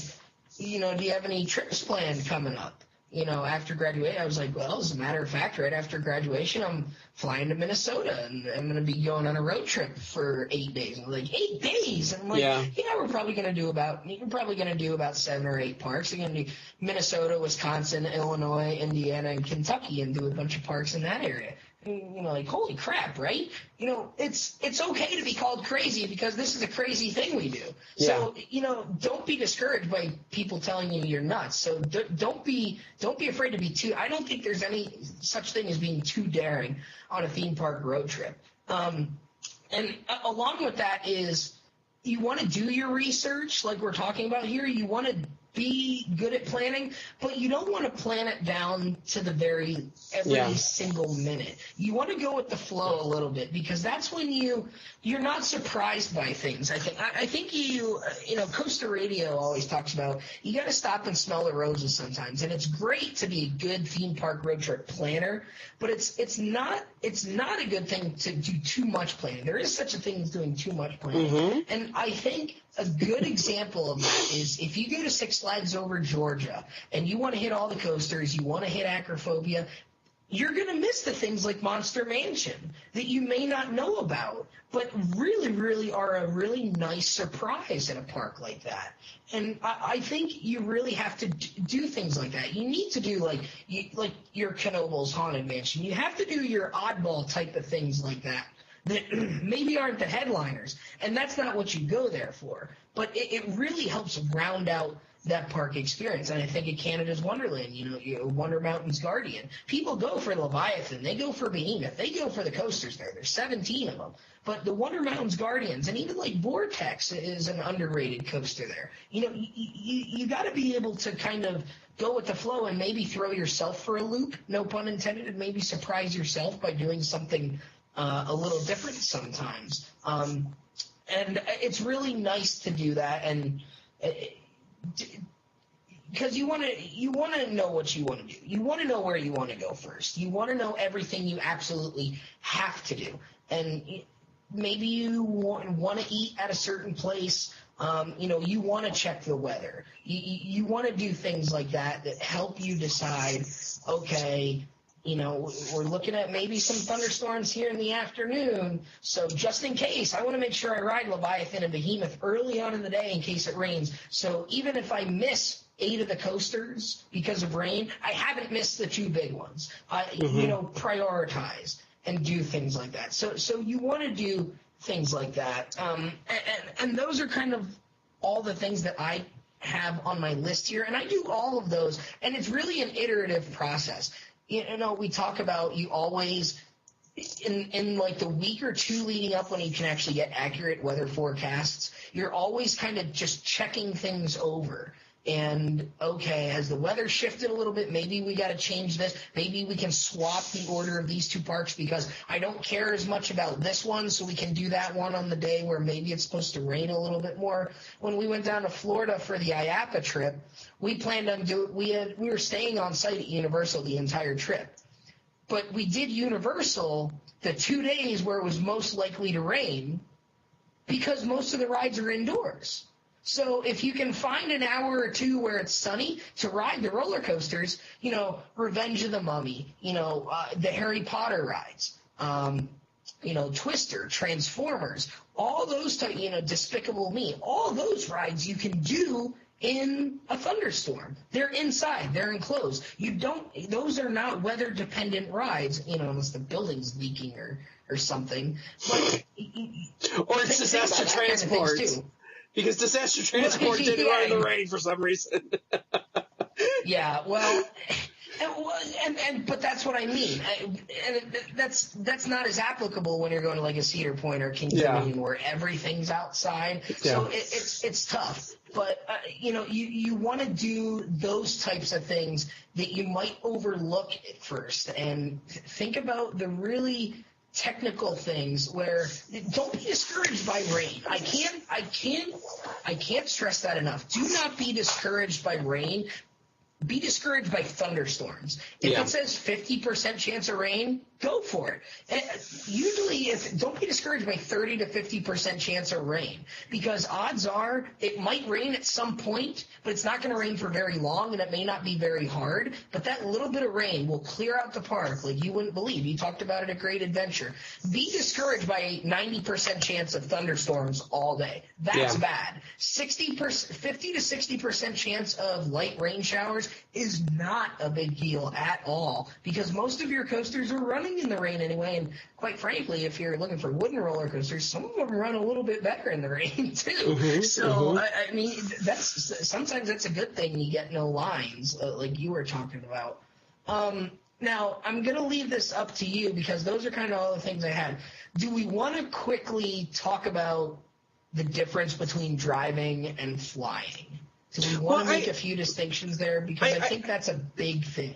do you have any trips planned coming up? After graduation, I was like, well, as a matter of fact, right after graduation, I'm flying to Minnesota, and I'm going to be going on a road trip for 8 days. I'm like, 8 days? And I'm like, we're probably going to do about 7 or 8 parks. We're going to do Minnesota, Wisconsin, Illinois, Indiana, and Kentucky, and do a bunch of parks in that area. Like, holy crap, right? It's okay to be called crazy because this is a crazy thing we do. So, don't be discouraged by people telling you you're nuts. So don't be afraid to be too. I don't think there's any such thing as being too daring on a theme park road trip. And along with that is you want to do your research like we're talking about here. You want to be good at planning, but you don't want to plan it down to the every single minute. You want to go with the flow a little bit because that's when you're not surprised by things. I think Coaster Radio always talks about you got to stop and smell the roses sometimes, and it's great to be a good theme park road trip planner, but it's not a good thing to do too much planning. There is such a thing as doing too much planning, and I think a good example of that is if you go to Six Flags Over Georgia and you want to hit all the coasters, you want to hit Acrophobia, you're going to miss the things like Monster Mansion that you may not know about, but really, really are a really nice surprise in a park like that. And I think you really have to do things like that. You need to do like your Knoebel's Haunted Mansion. You have to do your oddball type of things like that maybe aren't the headliners, and that's not what you go there for. But it really helps round out that park experience. And I think at Canada's Wonderland, Wonder Mountain's Guardian, people go for Leviathan, they go for Behemoth, they go for the coasters there. There's 17 of them. But the Wonder Mountain's Guardians, and even like Vortex is an underrated coaster there. You got to be able to kind of go with the flow and maybe throw yourself for a loop, no pun intended, and maybe surprise yourself by doing something a little different sometimes. And it's really nice to do that, and because you want to know what you want to do. You want to know where you want to go first. You want to know everything you absolutely have to do. And maybe you want to eat at a certain place. You want to check the weather. You want to do things like that help you decide, okay, we're looking at maybe some thunderstorms here in the afternoon. So just in case, I want to make sure I ride Leviathan and Behemoth early on in the day in case it rains. So even if I miss 8 of the coasters because of rain, I haven't missed the 2 big ones. Prioritize and do things like that. So you want to do things like that. And those are kind of all the things that I have on my list here. And I do all of those. And it's really an iterative process. We talk about you always in like the week or 2 leading up when you can actually get accurate weather forecasts, you're always kind of just checking things over. And, okay, has the weather shifted a little bit? Maybe we got to change this. Maybe we can swap the order of these 2 parks because I don't care as much about this one, so we can do that one on the day where maybe it's supposed to rain a little bit more. When we went down to Florida for the IAPA trip, we planned on we were staying on site at Universal the entire trip. But we did Universal the 2 days where it was most likely to rain because most of the rides are indoors. So if you can find an hour or 2 where it's sunny to ride the roller coasters, Revenge of the Mummy, the Harry Potter rides, Twister, Transformers, all those type, Despicable Me, all those rides you can do in a thunderstorm. They're inside, they're enclosed. Those are not weather dependent rides, unless the building's leaking or something. But or it's disaster transport. Because disaster transport didn't run in the rain for some reason. Yeah, well, but that's what I mean. And that's not as applicable when you're going to like a Cedar Point or Kings Dominion where everything's outside. Yeah. So it's tough. But you want to do those types of things that you might overlook at first, and think about the really technical things where don't be discouraged by rain. I can't stress that enough. Do not be discouraged by rain. Be discouraged by thunderstorms. If it says 50% chance of rain, go for it. And usually, don't be discouraged by 30 to 50% chance of rain, because odds are it might rain at some point, but it's not going to rain for very long, and it may not be very hard. But that little bit of rain will clear out the park like you wouldn't believe. You talked about it at Great Adventure. Be discouraged by 90% chance of thunderstorms all day. That's bad. 50 to 60% chance of light rain showers is not a big deal at all, because most of your coasters are running in the rain anyway, and quite frankly, if you're looking for wooden roller coasters, some of them run a little bit better in the rain too. I mean, sometimes that's a good thing. You get no lines, like you were talking about. Now, I'm going to leave this up to you, because those are kind of all the things I had. Do we want to quickly talk about the difference between driving and flying? Do we want to make a few distinctions there? Because I think that's a big thing.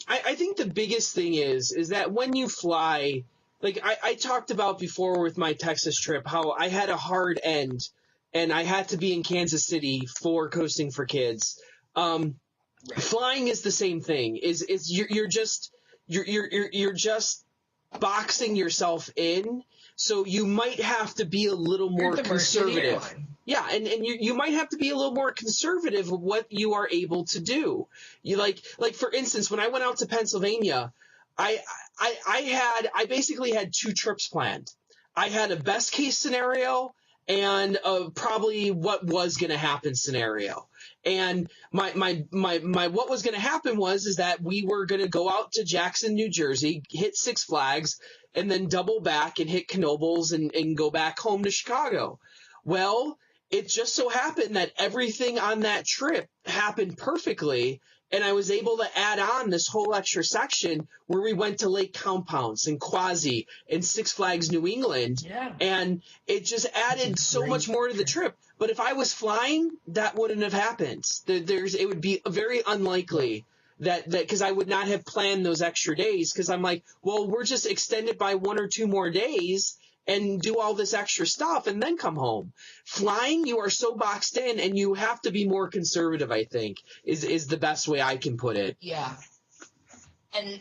I think the biggest thing is that when you fly, like I talked about before with my Texas trip, how I had a hard end and I had to be in Kansas City for Coasting for Kids. Flying is the same thing. You're just boxing yourself in, so you might have to be a little more conservative. Yeah, and you might have to be a little more conservative with what you are able to do. You like for instance, when I went out to Pennsylvania, I basically had two trips planned. I had a best case scenario and probably what was going to happen scenario. And my what was going to happen is that we were going to go out to Jackson, New Jersey, hit Six Flags, and then double back and hit Knoebels and go back home to Chicago. Well, it just so happened that everything on that trip happened perfectly, and I was able to add on this whole extra section where we went to Lake Compounce and Quasi and Six Flags New England, and it just added so much more to the trip. But if I was flying, that wouldn't have happened. It would be very unlikely that because I would not have planned those extra days, because I'm like, well, we're just extended by 1 or 2 more days and do all this extra stuff and then come home. Flying, you are so boxed in, and you have to be more conservative, I think, is the best way I can put it. Yeah. And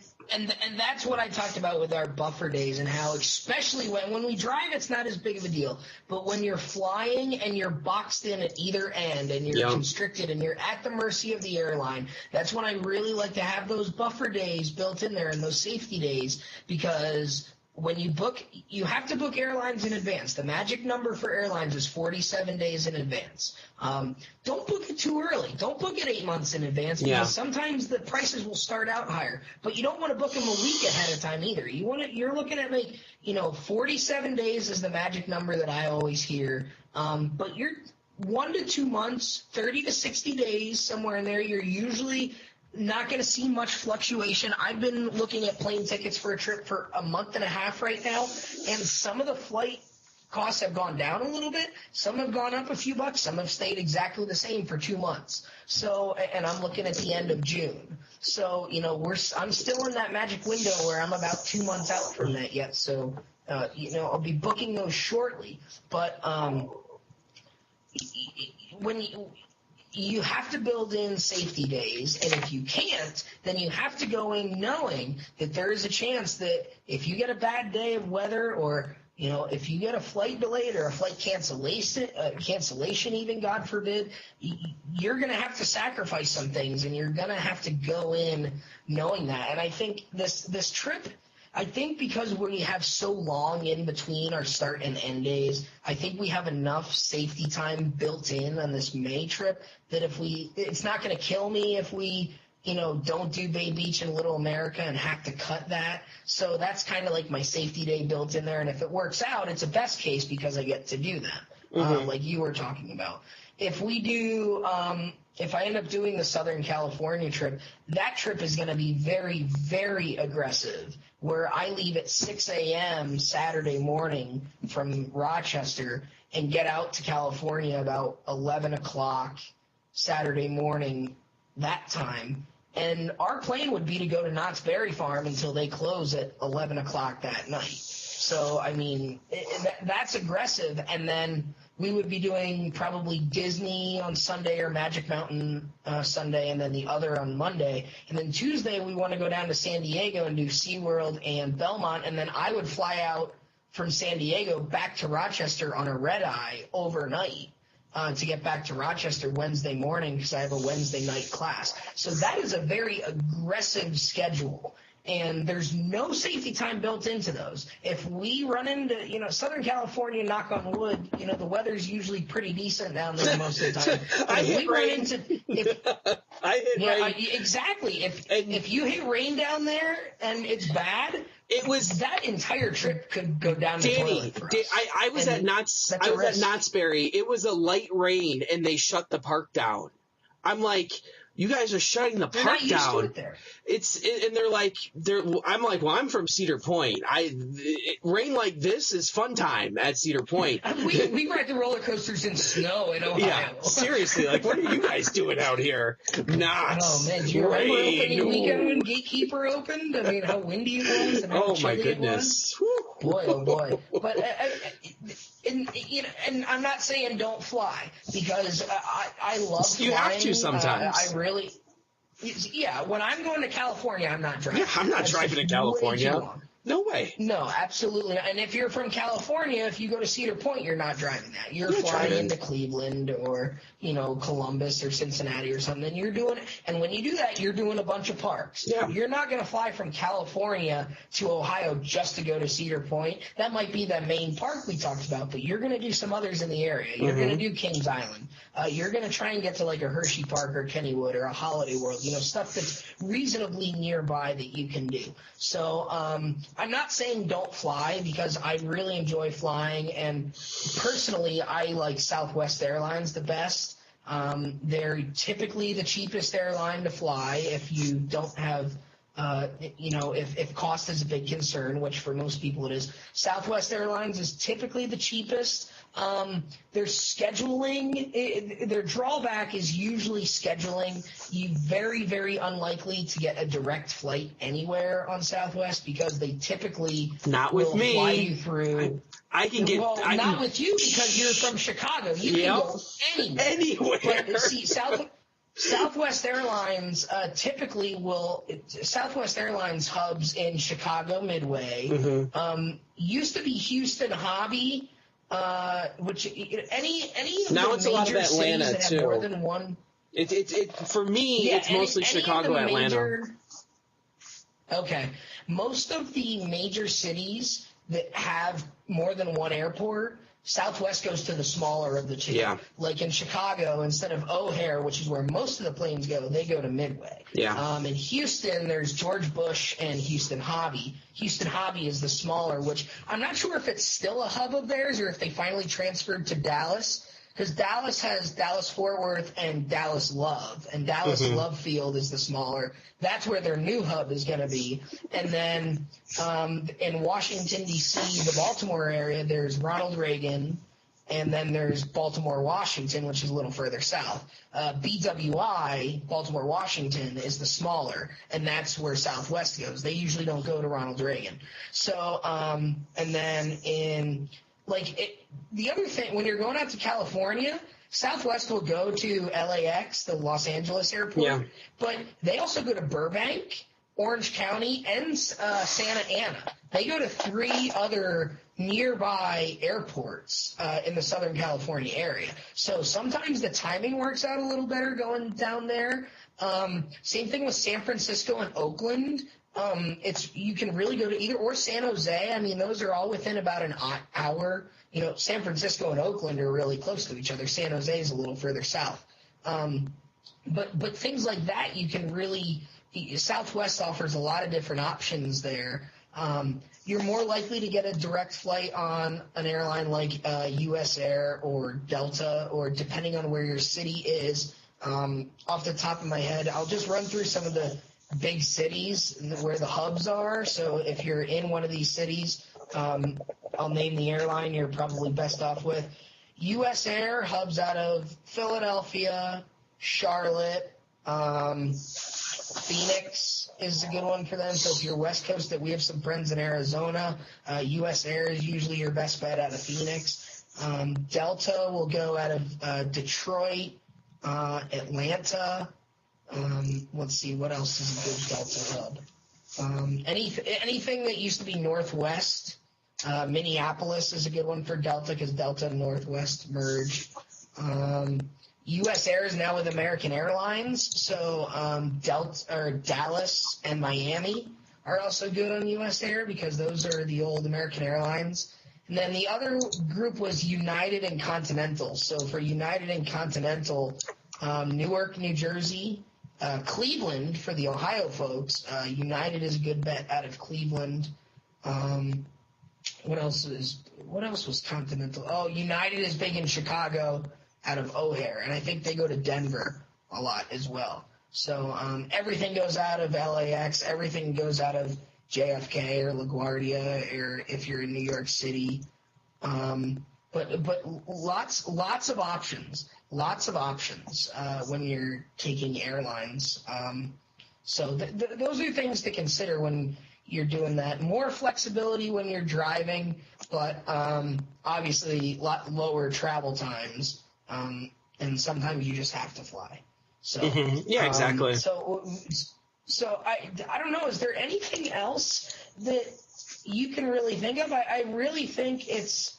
that's what I talked about with our buffer days, and how especially when we drive, it's not as big of a deal. But when you're flying and you're boxed in at either end and you're constricted and you're at the mercy of the airline, that's when I really like to have those buffer days built in there and those safety days, because when you book, you have to book airlines in advance. The magic number for airlines is 47 days in advance. Don't book it too early. Don't book it 8 months in advance, because sometimes the prices will start out higher. But you don't want to book them a week ahead of time either. You're looking at 47 days is the magic number that I always hear. But you're 1 to 2 months, 30 to 60 days, somewhere in there. You're usually not going to see much fluctuation. I've been looking at plane tickets for a trip for a month and a half right now, and some of the flight costs have gone down a little bit. Some have gone up a few bucks. Some have stayed exactly the same for 2 months. So, and I'm looking at the end of June. So, I'm still in that magic window where I'm about 2 months out from that yet. So, I'll be booking those shortly. But when you have to build in safety days, and if you can't, then you have to go in knowing that there is a chance that if you get a bad day of weather, or if you get a flight delayed or a flight cancellation even, God forbid, you're going to have to sacrifice some things, and you're going to have to go in knowing that. And I think this trip, I think because we have so long in between our start and end days, I think we have enough safety time built in on this May trip that it's not going to kill me if we, don't do Bay Beach and Little America and have to cut that. So that's kind of like my safety day built in there. And if it works out, it's a best case because I get to do that, like you were talking about. If we do, if I end up doing the Southern California trip, that trip is going to be very, very aggressive, where I leave at 6 a.m. Saturday morning from Rochester and get out to California about 11 o'clock Saturday morning that time. And our plan would be to go to Knott's Berry Farm until they close at 11 o'clock that night. So, I mean, that's aggressive. And then we would be doing probably Disney on Sunday or Magic Mountain Sunday, and then the other on Monday. And then Tuesday we want to go down to San Diego and do SeaWorld and Belmont. And then I would fly out from San Diego back to Rochester on a red-eye overnight to get back to Rochester Wednesday morning because I have a Wednesday night class. So that is a very aggressive schedule. And there's no safety time built into those. If we run into, Southern California, knock on wood, the weather's usually pretty decent down there most of the time. I hit rain. I hit rain. Exactly. If you hit rain down there and it's bad, that entire trip could go down the toilet for us. I was at Knott's Berry. It was a light rain, and they shut the park down. I'm like, you guys are shutting the park down. And I'm like, well, I'm from Cedar Point. Rain like this is fun time at Cedar Point. We ride the roller coasters in snow in Ohio. Yeah, seriously, like, what are you guys doing out here? Oh man, do you remember opening weekend when Gatekeeper opened? I mean, how windy it was and how chilly it was. Boy, oh boy. But and I'm not saying don't fly because I love flying. You have to sometimes. When I'm going to California, I'm not driving. Yeah, I'm not driving to California. No way. No, absolutely not. And if you're from California, if you go to Cedar Point, you're not driving that. You're flying into Cleveland or, Columbus or Cincinnati or something. And when you do that, you're doing a bunch of parks. Yeah. You're not going to fly from California to Ohio just to go to Cedar Point. That might be that main park we talked about, but you're going to do some others in the area. You're going to do Kings Island. You're going to try and get to like a Hershey Park or Kennywood or a Holiday World, stuff that's reasonably nearby that you can do. So I'm not saying don't fly because I really enjoy flying, and personally I like Southwest Airlines the best. They're typically the cheapest airline to fly if you don't have if cost is a big concern, which for most people it is. Southwest Airlines is typically the cheapest. Their scheduling, their drawback is usually scheduling. You're very, very unlikely to get a direct flight anywhere on Southwest because they typically will fly you through. Not with you because you're from Chicago. You can go anywhere. But see, Southwest Airlines typically Southwest Airlines hubs in Chicago Midway. Used to be Houston Hobby. Which any of now the it's a lot of Atlanta that have too. More than one. For me, it's mostly Chicago, Atlanta. Okay, most of the major cities that have more than one airport, Southwest goes to the smaller of the two. Yeah. Like in Chicago, instead of O'Hare, which is where most of the planes go, they go to Midway. Yeah. In Houston, there's George Bush and Houston Hobby. Houston Hobby is the smaller, which I'm not sure if it's still a hub of theirs or if they finally transferred to Dallas. Because Dallas has Dallas-Fort Worth and Dallas Love, and Dallas Love Field is the smaller. That's where their new hub is going to be. And then in Washington, D.C., the Baltimore area, there's Ronald Reagan, and then there's Baltimore, Washington, which is a little further south. BWI, Baltimore, Washington, is the smaller, and that's where Southwest goes. They usually don't go to Ronald Reagan. So, and then the other thing, when you're going out to California, Southwest will go to LAX, the Los Angeles airport, but they also go to Burbank, Orange County, and Santa Ana. They go to 3 other nearby airports in the Southern California area. So sometimes the timing works out a little better going down there. Same thing with San Francisco and Oakland. you can really go to either or San Jose. I mean, those are all within about an hour. You know, San Francisco and Oakland are really close to each other. San Jose is a little further south. But things like that, you can really – Southwest offers a lot of different options there. You're more likely to get a direct flight on an airline like US Air or Delta, or depending on where your city is. Off the top of my head, I'll just run through some of the big cities where the hubs are. So if you're in one of these cities, I'll name the airline you're probably best off with. US Air hubs out of Philadelphia, Charlotte, Phoenix is a good one for them. So if you're West Coast, that we have some friends in Arizona, US Air is usually your best bet out of Phoenix. Delta will go out of Detroit, Atlanta. Let's see, what else is a good Delta hub? Anything that used to be Northwest. Minneapolis is a good one for Delta because Delta and Northwest merged. US Air is now with American Airlines, so Dallas and Miami are also good on US Air because those are the old American Airlines. And then the other group was United and Continental. So for United and Continental, Newark, New Jersey, Cleveland for the Ohio folks. United is a good bet out of Cleveland. What else was Continental? Oh, United is big in Chicago out of O'Hare, and I think they go to Denver a lot as well. So everything goes out of LAX, everything goes out of JFK or LaGuardia, or if you're in New York City. But lots of options when you're taking airlines. So those are things to consider when you're doing that. More flexibility when you're driving, but obviously a lot lower travel times, and sometimes you just have to fly. So Yeah, exactly. So I don't know. Is there anything else that you can really think of? I really think it's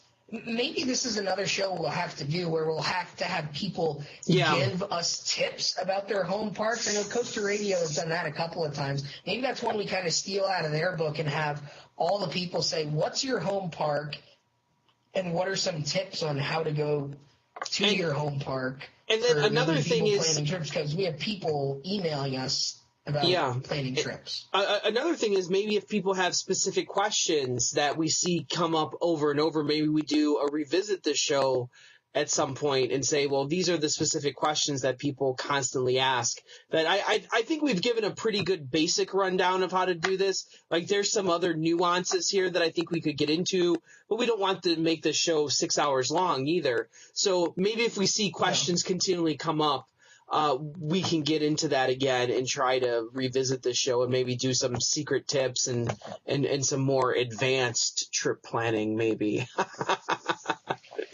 maybe this is another show we'll have to do where we'll have to have people give us tips about their home parks. I know Coaster Radio has done that a couple of times. Maybe that's one we kind of steal out of their book and have all the people say, what's your home park and what are some tips on how to go to your home park. And then another thing is planning trips, because we have people emailing us about planning trips. Another thing is maybe if people have specific questions that we see come up over and over, maybe we do a revisit the show at some point and say, well, these are the specific questions that people constantly ask. But I think we've given a pretty good basic rundown of how to do this. Like there's some other nuances here that I think we could get into, but we don't want to make the show 6 hours long either. So maybe if we see questions continually come up, we can get into that again and try to revisit the show and maybe do some secret tips and some more advanced trip planning maybe.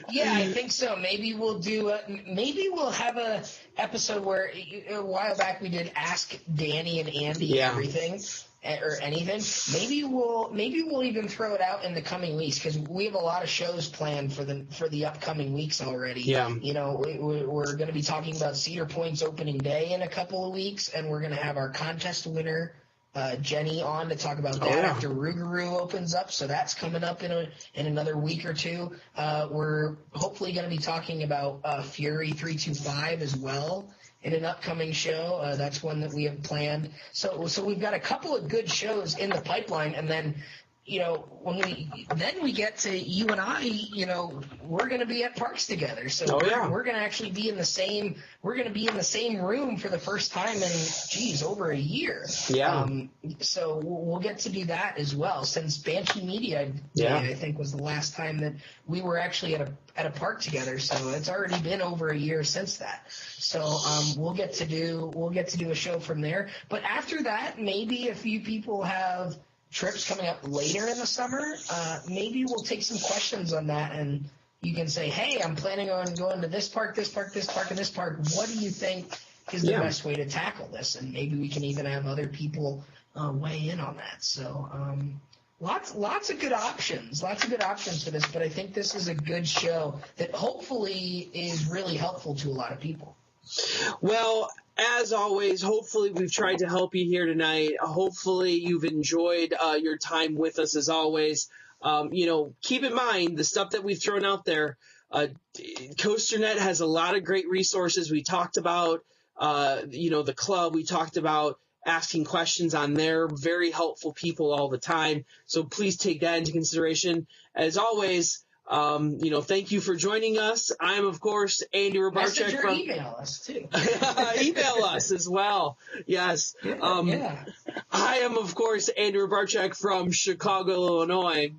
Yeah, I think so. Maybe we'll do. Maybe we'll have a episode where a while back we did Ask Danny and Andy everything or anything. Maybe we'll even throw it out in the coming weeks because we have a lot of shows planned for the upcoming weeks already. Yeah. You know, we're going to be talking about Cedar Point's opening day in a couple of weeks, and we're going to have our contest winner. Jenny on to talk about that after Rougarou opens up, so that's coming up in another week or two. We're hopefully going to be talking about Fury 325 as well in an upcoming show. That's one that we have planned. So we've got a couple of good shows in the pipeline, and then you know when we get to you and I, you know, we're going to be at parks together. So we're going to actually be in the same room for the first time in over a year. Yeah. So we'll get to do that as well. Since Banshee Media Day, I think was the last time that we were actually at a park together. So it's already been over a year since that. So we'll get to do a show from there. But after that, maybe a few people have trips coming up later in the summer. Maybe we'll take some questions on that, and you can say, hey, I'm planning on going to this park, this park, this park, and this park. What do you think is the best way to tackle this? And maybe we can even have other people weigh in on that. So lots of good options for this, but I think this is a good show that hopefully is really helpful to a lot of people. Well, as always, hopefully we've tried to help you here tonight. Hopefully you've enjoyed your time with us as always. Keep in mind the stuff that we've thrown out there. COASTER-net has a lot of great resources. We talked about, the club. We talked about asking questions on there. Very helpful people all the time. So please take that into consideration. As always, thank you for joining us. I'm, of course, Andy Robarczyk. Message or email us, too. Email us as well. Yes. Yeah. I am, of course, Andy Robarczyk from Chicago, Illinois.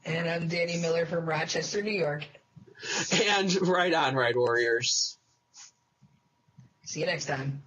And I'm Danny Miller from Rochester, New York. And right on, Ride Warriors. See you next time.